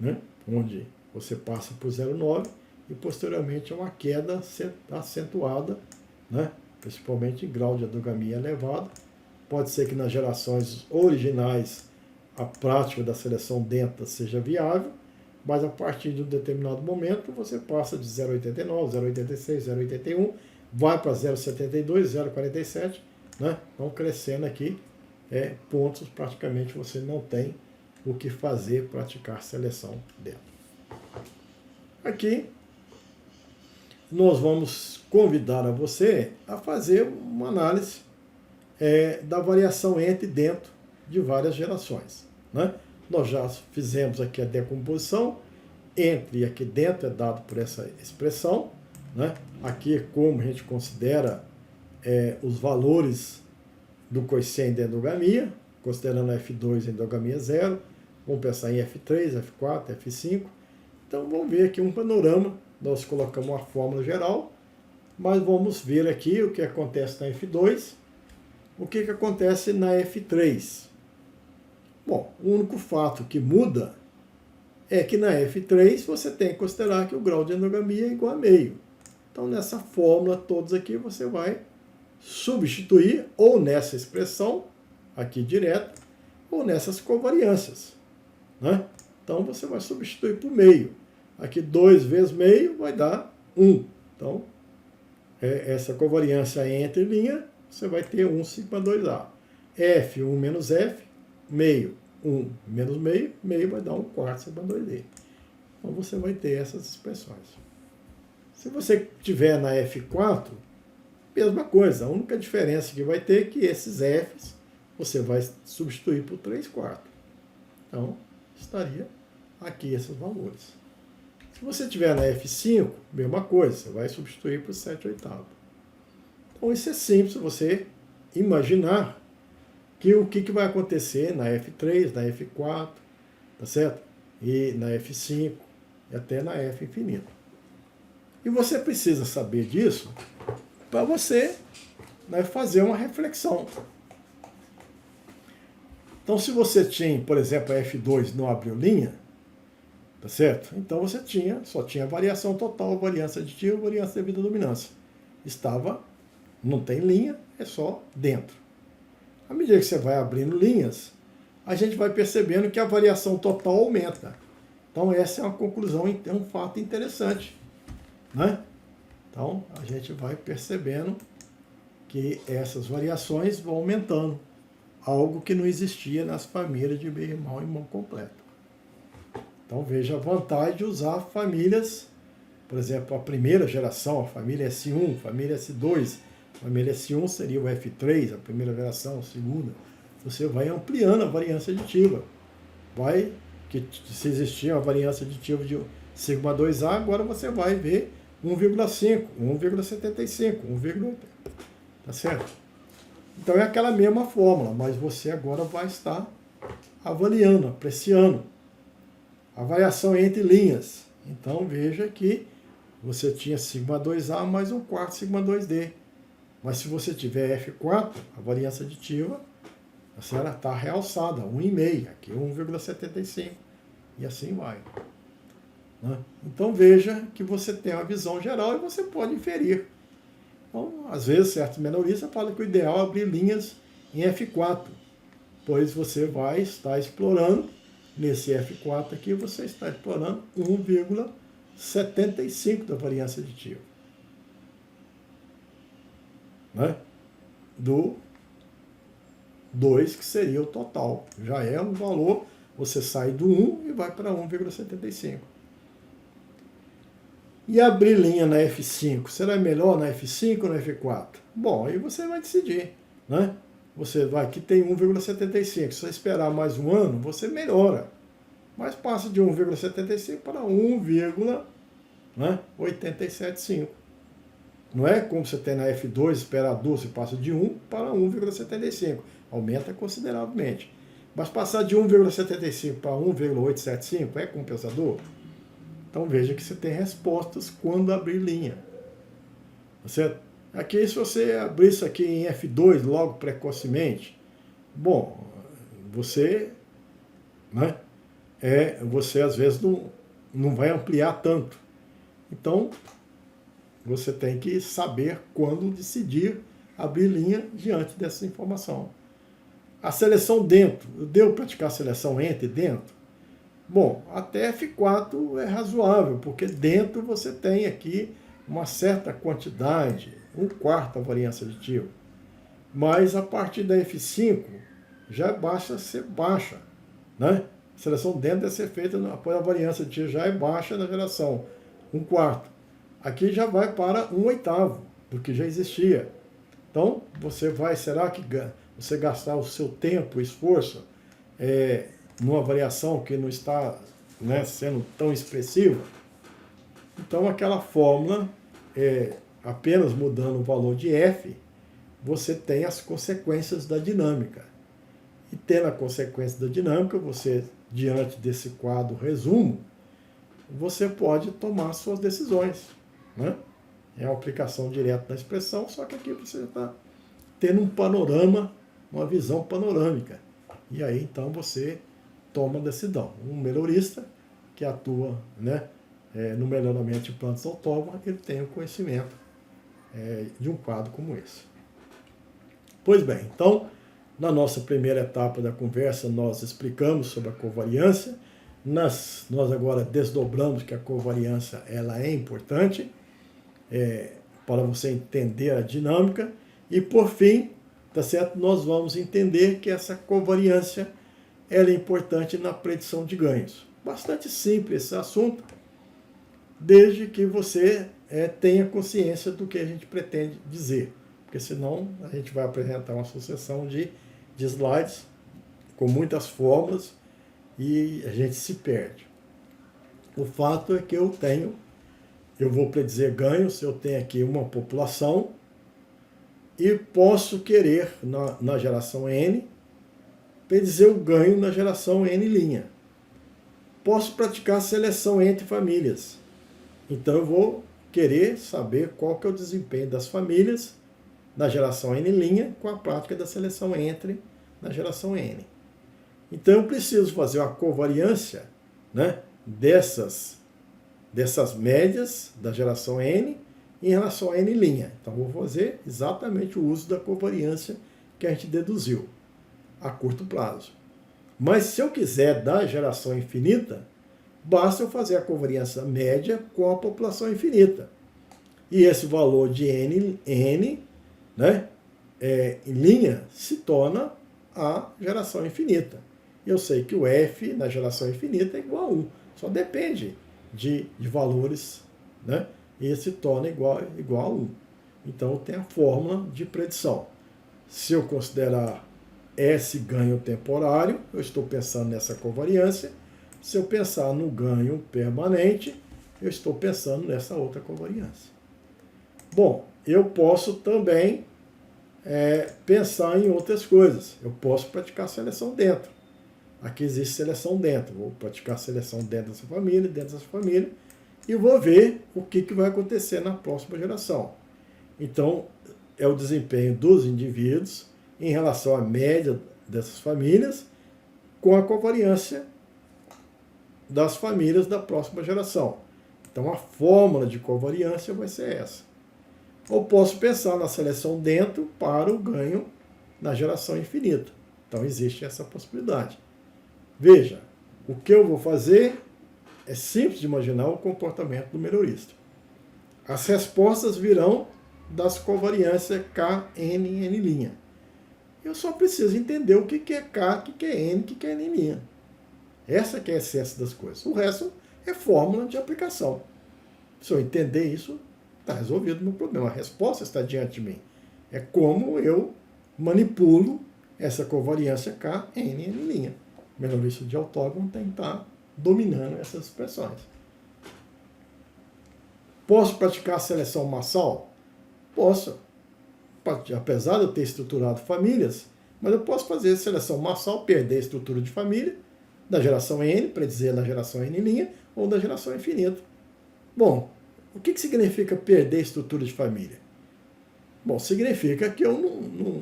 né, onde você passa por 0,9 e posteriormente é uma queda acentuada, né, principalmente em grau de endogamia elevado. Pode ser que nas gerações originais a prática da seleção dentada seja viável, mas a partir de um determinado momento você passa de 0,89, 0,86, 0,81, vai para 0,72, 0,47, né? Então crescendo aqui, pontos praticamente você não tem o que fazer, praticar seleção dentro. Aqui nós vamos convidar a você a fazer uma análise da variação entre e dentro de várias gerações, né? Nós já fizemos aqui a decomposição, entre e aqui dentro é dado por essa expressão, né? Aqui é como a gente considera os valores do coeficiente da endogamia, considerando F2 endogamia 0, vamos pensar em F3, F4, F5. Então vamos ver aqui um panorama, nós colocamos uma fórmula geral, mas vamos ver aqui o que acontece na F2, o que acontece na F3. Bom, o único fato que muda é que na F3 você tem que considerar que o grau de endogamia é igual a meio. Então nessa fórmula todos aqui você vai substituir ou nessa expressão aqui direto ou nessas covariâncias, né? Então você vai substituir por meio. Aqui 2 vezes meio vai dar 1. Então essa covariância entre linha, você vai ter 1 sigma 2A. F1 menos F, meio, 1 menos meio, meio vai dar 1 quarto sigma 2D. Então você vai ter essas expressões. Se você tiver na F4, mesma coisa. A única diferença que vai ter é que esses Fs você vai substituir por 3 quartos. Então, estaria aqui esses valores. Se você tiver na F5, mesma coisa, você vai substituir por 7 oitavos. Então, isso é simples você imaginar que o que vai acontecer na F3, na F4, tá certo? E na F5 e até na F infinito. E você precisa saber disso para você, né, fazer uma reflexão. Então, se você tinha, por exemplo, a F2 não abriu linha, tá certo? Então você só tinha variação total, variância aditiva, variância devido à dominância. Não tem linha, é só dentro. À medida que você vai abrindo linhas, a gente vai percebendo que a variação total aumenta. Então essa é uma conclusão, é um fato interessante, né? Então a gente vai percebendo que essas variações vão aumentando, algo que não existia nas famílias de meio irmão e irmão completo. Então veja a vantagem de usar famílias, por exemplo, a primeira geração, a família S1, família S2, a família S1 seria o F3, a primeira geração, a segunda. Você vai ampliando a variância aditiva. Se existia uma variância aditiva de sigma 2A, agora você vai ver 1,5, 1,75, 1,80. Tá certo? Então é aquela mesma fórmula, mas você agora vai estar avaliando, apreciando a variação entre linhas. Então veja que você tinha sigma 2A mais 1 quarto sigma 2D. Mas se você tiver F4, a variância aditiva, a senhora está realçada, 1,5, aqui 1,75. E assim vai. Né? Então veja que você tem uma visão geral e você pode inferir. Então, às vezes, certos menoristas falam que o ideal é abrir linhas em F4, pois você vai estar explorando, nesse F4 aqui, você está explorando 1,75 da variância aditiva. Né? Do 2, que seria o total. Já é um valor, você sai do 1 e vai para 1,75. E abrir linha na F5, será melhor na F5 ou na F4? Bom, aí você vai decidir, né? Você vai, aqui tem 1,75, se você esperar mais um ano, você melhora. Mas passa de 1,75 para 1,875. Não é como você tem na F2, esperador, você passa de 1 para 1,75. Aumenta consideravelmente. Mas passar de 1,75 para 1,875 é compensador? Então veja que você tem respostas quando abrir linha. Tá certo? Aqui, se você abrir isso aqui em F2 logo precocemente, bom, você, né, você às vezes não vai ampliar tanto. Então, você tem que saber quando decidir abrir linha diante dessa informação. A seleção dentro, deu praticar a seleção entre dentro? Bom, até F4 é razoável, porque dentro você tem aqui uma certa quantidade, 1/4 da variância aditiva. Mas a partir da F5 já basta ser baixa, né? A seleção dentro deve ser feita após a variância aditiva já é baixa na geração, 1/4. Aqui já vai para 1/8 do que já existia. Então, será que você gastar o seu tempo, esforço, numa variação que não está, né, sendo tão expressiva? Então, aquela fórmula, apenas mudando o valor de F, você tem as consequências da dinâmica. E tendo a consequência da dinâmica, você, diante desse quadro resumo, você pode tomar suas decisões, né? É a aplicação direta da expressão, só que aqui você está tendo um panorama, uma visão panorâmica. E aí, então, você toma decisão. Um melhorista que atua, né, no melhoramento de plantas autóctones, ele tem o conhecimento de um quadro como esse. Pois bem, então, na nossa primeira etapa da conversa, nós explicamos sobre a covariância. Nós agora desdobramos que a covariância ela é importante para você entender a dinâmica. E, por fim, tá certo? Nós vamos entender que essa covariância ela é importante na predição de ganhos. Bastante simples esse assunto, desde que você tenha consciência do que a gente pretende dizer. Porque senão a gente vai apresentar uma sucessão de slides com muitas fórmulas e a gente se perde. O fato é que eu vou predizer ganhos, eu tenho aqui uma população e posso querer, na geração N, predizer o ganho na geração N'. Posso praticar seleção entre famílias. Então eu vou querer saber qual que é o desempenho das famílias na geração N' com a prática da seleção entre na geração N. Então eu preciso fazer uma covariância, né, dessas médias da geração N em relação a N'. Então eu vou fazer exatamente o uso da covariância que a gente deduziu a curto prazo. Mas se eu quiser da geração infinita, basta eu fazer a covariância média com a população infinita. E esse valor de N, né, em linha, se torna a geração infinita. Eu sei que o F na geração infinita é igual a 1. Só depende de valores, né? E se torna igual a 1. Então tem a fórmula de predição. Se eu considerar esse ganho temporário, eu estou pensando nessa covariância. Se eu pensar no ganho permanente, eu estou pensando nessa outra covariância. Bom, eu posso também pensar em outras coisas. Eu posso praticar seleção dentro. Aqui existe seleção dentro. Vou praticar seleção dentro dessa família, e vou ver o que vai acontecer na próxima geração. Então, é o desempenho dos indivíduos em relação à média dessas famílias com a covariância das famílias da próxima geração. Então, a fórmula de covariância vai ser essa. Ou posso pensar na seleção dentro para o ganho na geração infinita. Então, existe essa possibilidade. Veja, o que eu vou fazer é simples de imaginar o comportamento do melhorista. As respostas virão das covariâncias K, N e N'. Eu só preciso entender o que é K, o que é N, o que é N'. Essa que é a essência das coisas. O resto é fórmula de aplicação. Se eu entender isso, está resolvido o meu problema. A resposta está diante de mim. É como eu manipulo essa covariância K, N e N'. O melhorista de autógono tem que estar dominando essas expressões. Posso praticar seleção massal? Posso. Apesar de eu ter estruturado famílias, mas eu posso fazer seleção massal, perder a estrutura de família, da geração N, predizer na geração N', ou da geração infinita. Bom, o que significa perder a estrutura de família? Bom, significa que eu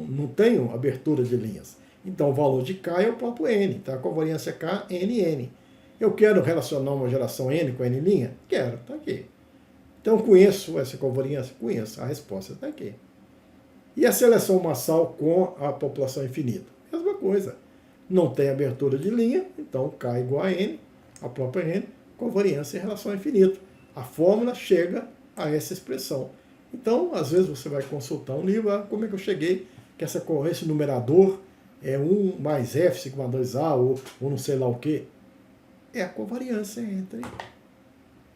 não tenho abertura de linhas. Então, o valor de K é o próprio N. Então, a covariância K, N, N. Eu quero relacionar uma geração N com N'? Quero, está aqui. Então, conheço essa covariância? Conheço. A resposta está aqui. E a seleção massal com a população infinita? Mesma coisa. Não tem abertura de linha, então K igual a N, a própria N, covariância em relação ao infinito. A fórmula chega a essa expressão. Então, às vezes você vai consultar um livro, como é que eu cheguei que esse numerador é 1 mais F sigma 2A ou não sei lá o que. É a covariância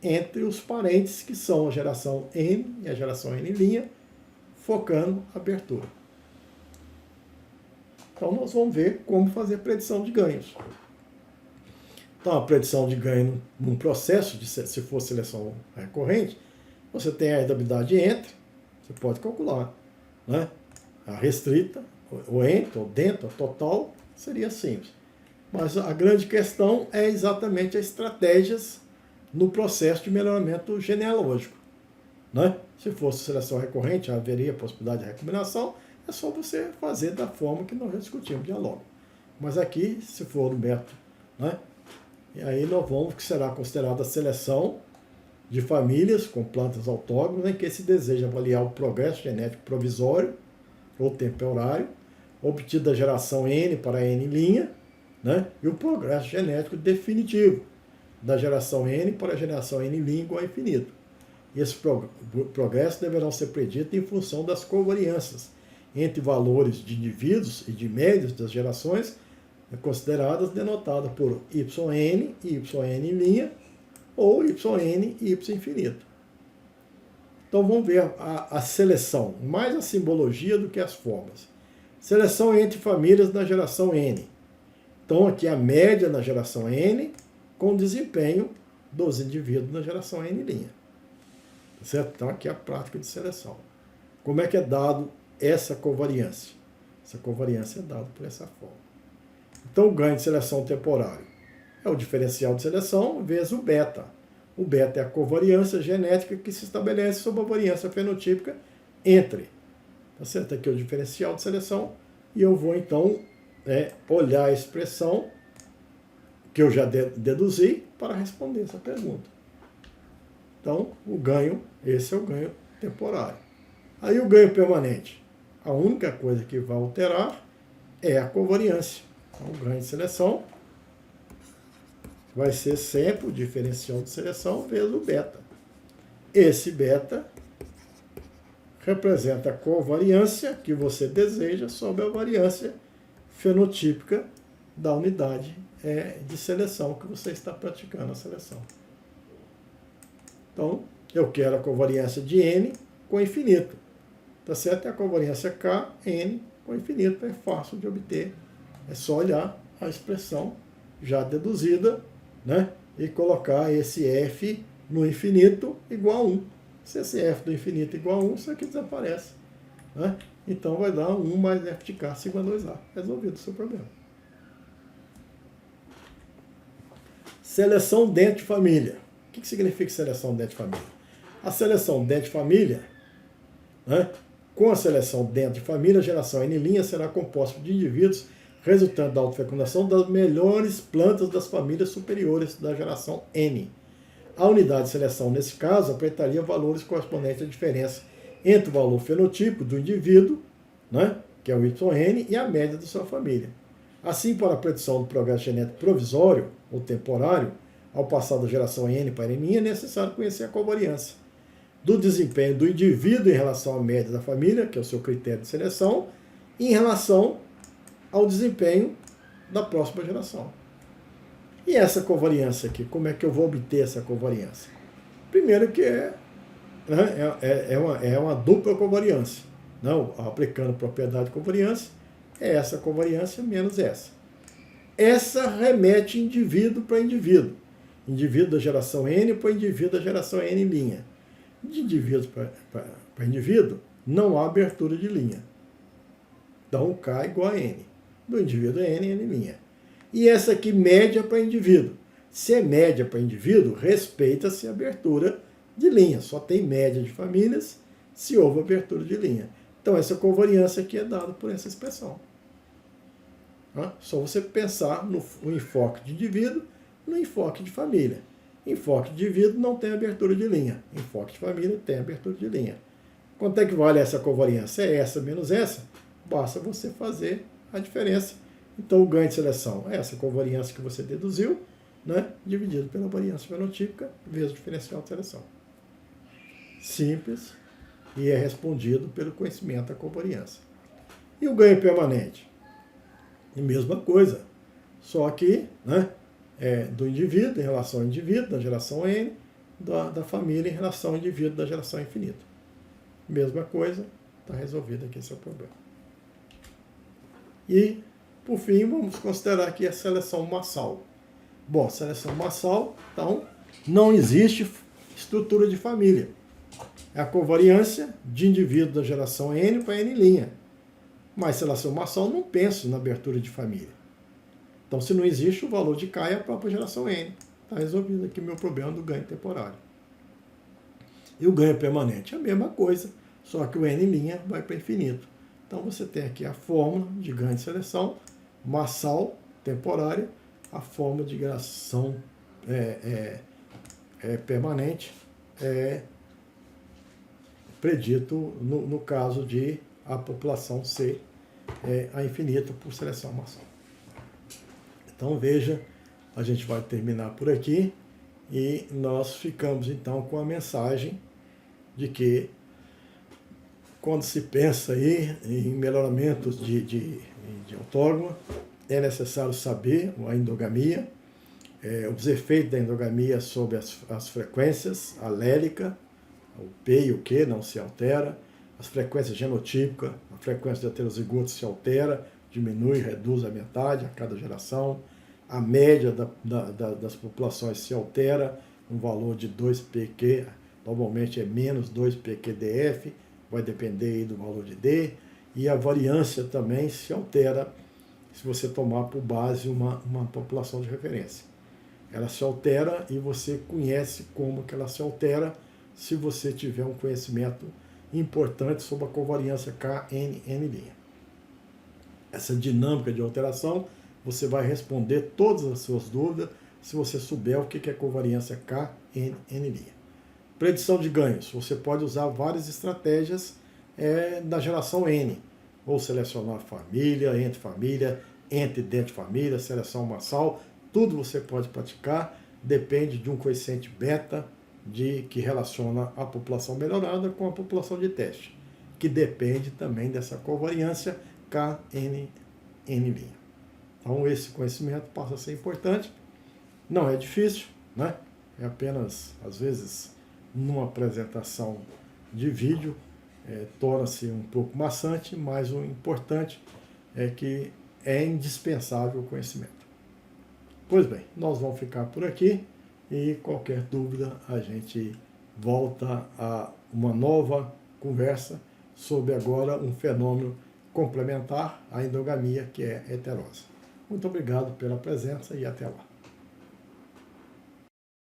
entre os parentes que são a geração N e a geração N', focando a abertura. Então nós vamos ver como fazer predição de ganhos. Então a predição de ganho num processo, se for seleção recorrente, você tem a herdabilidade entre, você pode calcular, né? A restrita, o entre, ou dentro, a total, seria simples. Mas a grande questão é exatamente as estratégias no processo de melhoramento genealógico, né? Se fosse seleção recorrente, haveria possibilidade de recombinação, é só você fazer da forma que nós já discutimos, diálogo. Mas aqui, se for no método, né? E aí nós vamos, que será considerada a seleção de famílias com plantas autógonas, em que se deseja avaliar o progresso genético provisório ou temporário, obtido da geração N para N', né? E o progresso genético definitivo, da geração N para a geração N' igual a infinito. E esse progresso deverão ser preditos em função das covariâncias entre valores de indivíduos e de médios das gerações, consideradas denotadas por YN e YN', ou YN e Y infinito. Então vamos ver a seleção, mais a simbologia do que as formas. Seleção entre famílias da geração N. Então aqui a média na geração N com o desempenho dos indivíduos na geração N'. Certo? Então aqui é a prática de seleção. Como é que é dado essa covariância? Essa covariância é dada por essa forma. Então o ganho de seleção temporário é o diferencial de seleção vezes o beta. O beta é a covariância genética que se estabelece sob a variância fenotípica entre. Tá certo? Aqui é o diferencial de seleção. E eu vou então olhar a expressão que eu já deduzi para responder essa pergunta. Então, o ganho, esse é o ganho temporário. Aí o ganho permanente. A única coisa que vai alterar é a covariância. Então, o ganho de seleção vai ser sempre o diferencial de seleção vezes o beta. Esse beta representa a covariância que você deseja sobre a variância fenotípica da unidade de seleção que você está praticando a seleção. Então, eu quero a covariância de N com infinito. Tá certo? É a covariância K, N com infinito. É fácil de obter. É só olhar a expressão já deduzida, né? E colocar esse F no infinito igual a 1. Se esse F do infinito igual a 1, isso aqui desaparece, né? Então vai dar 1 mais F de K sigma 2A. Resolvido o seu problema. Seleção dentro de família. O que significa seleção dentro de família? A seleção dentro de família, né? Com a seleção dentro de família, a geração N' será composta de indivíduos resultante da autofecundação das melhores plantas das famílias superiores da geração N. A unidade de seleção, nesse caso, apresentaria valores correspondentes à diferença entre o valor fenotípico do indivíduo, né, que é o YN, e a média da sua família. Assim, para a predição do progresso genético provisório ou temporário, ao passar da geração N para N', é necessário conhecer a covariância do desempenho do indivíduo em relação à média da família, que é o seu critério de seleção, em relação ao desempenho da próxima geração. E essa covariância aqui, como é que eu vou obter essa covariância? Primeiro que é uma dupla covariância. Não, aplicando propriedade de covariância, é essa covariância menos essa. Essa remete indivíduo para indivíduo. Indivíduo da geração N para indivíduo da geração N'. De indivíduo para indivíduo, não há abertura de linha. Então, K igual a N. Do indivíduo N, N'. E essa aqui, média para indivíduo. Se é média para indivíduo, respeita-se a abertura de linha. Só tem média de famílias se houve abertura de linha. Então, essa covariância aqui é dada por essa expressão. Só você pensar no enfoque de indivíduo, no enfoque de família. Enfoque de indivíduo não tem abertura de linha. Enfoque de família tem abertura de linha. Quanto é que vale essa covariância? É essa menos essa? Basta você fazer a diferença Então, o ganho de seleção é essa covariância que você deduziu, né, dividido pela variância fenotípica vezes o diferencial de seleção. Simples, e é respondido pelo conhecimento da covariância. E o ganho permanente? A mesma coisa, só que, né, do indivíduo em relação ao indivíduo, da geração N, da família em relação ao indivíduo da geração infinita. Mesma coisa, está resolvido aqui esse é o problema. E, por fim, vamos considerar aqui a seleção massal. Bom, seleção massal, então, não existe estrutura de família. É a covariância de indivíduo da geração N para N'. Mas seleção massal não penso na abertura de família. Então, se não existe, o valor de K é a própria geração N. Está resolvido aqui o meu problema do ganho temporário. E o ganho permanente é a mesma coisa, só que o N' vai para infinito. Então, você tem aqui a fórmula de ganho de seleção, massal, temporária, a fórmula de geração permanente, predito no caso de a população ser a infinita por seleção massal. Então, veja, a gente vai terminar por aqui e nós ficamos então com a mensagem de que quando se pensa aí em melhoramentos de autógama, é necessário saber a endogamia, os efeitos da endogamia sobre as frequências alélica, o P e o Q não se altera, as frequências genotípicas, a frequência de heterozigotos se altera, diminui, reduz a metade a cada geração, a média das populações se altera, um valor de 2pq, normalmente é menos 2pqdf, vai depender aí do valor de D, e a variância também se altera se você tomar por base uma população de referência. Ela se altera e você conhece como que ela se altera se você tiver um conhecimento importante sobre a covariância KNN'. Essa dinâmica de alteração, você vai responder todas as suas dúvidas se você souber o que é covariância KNN'. Predição de ganhos, você pode usar várias estratégias da geração N, ou selecionar família, entre dentro de família, seleção massal, tudo você pode praticar, depende de um coeficiente beta que relaciona a população melhorada com a população de teste, que depende também dessa covariância KNN'. Então esse conhecimento passa a ser importante, não é difícil, né? É apenas, às vezes, numa apresentação de vídeo, torna-se um pouco maçante, mas o importante é que é indispensável o conhecimento. Pois bem, nós vamos ficar por aqui e qualquer dúvida a gente volta a uma nova conversa sobre agora um fenômeno complementar à endogamia, que é heterose. Muito obrigado pela presença e até lá.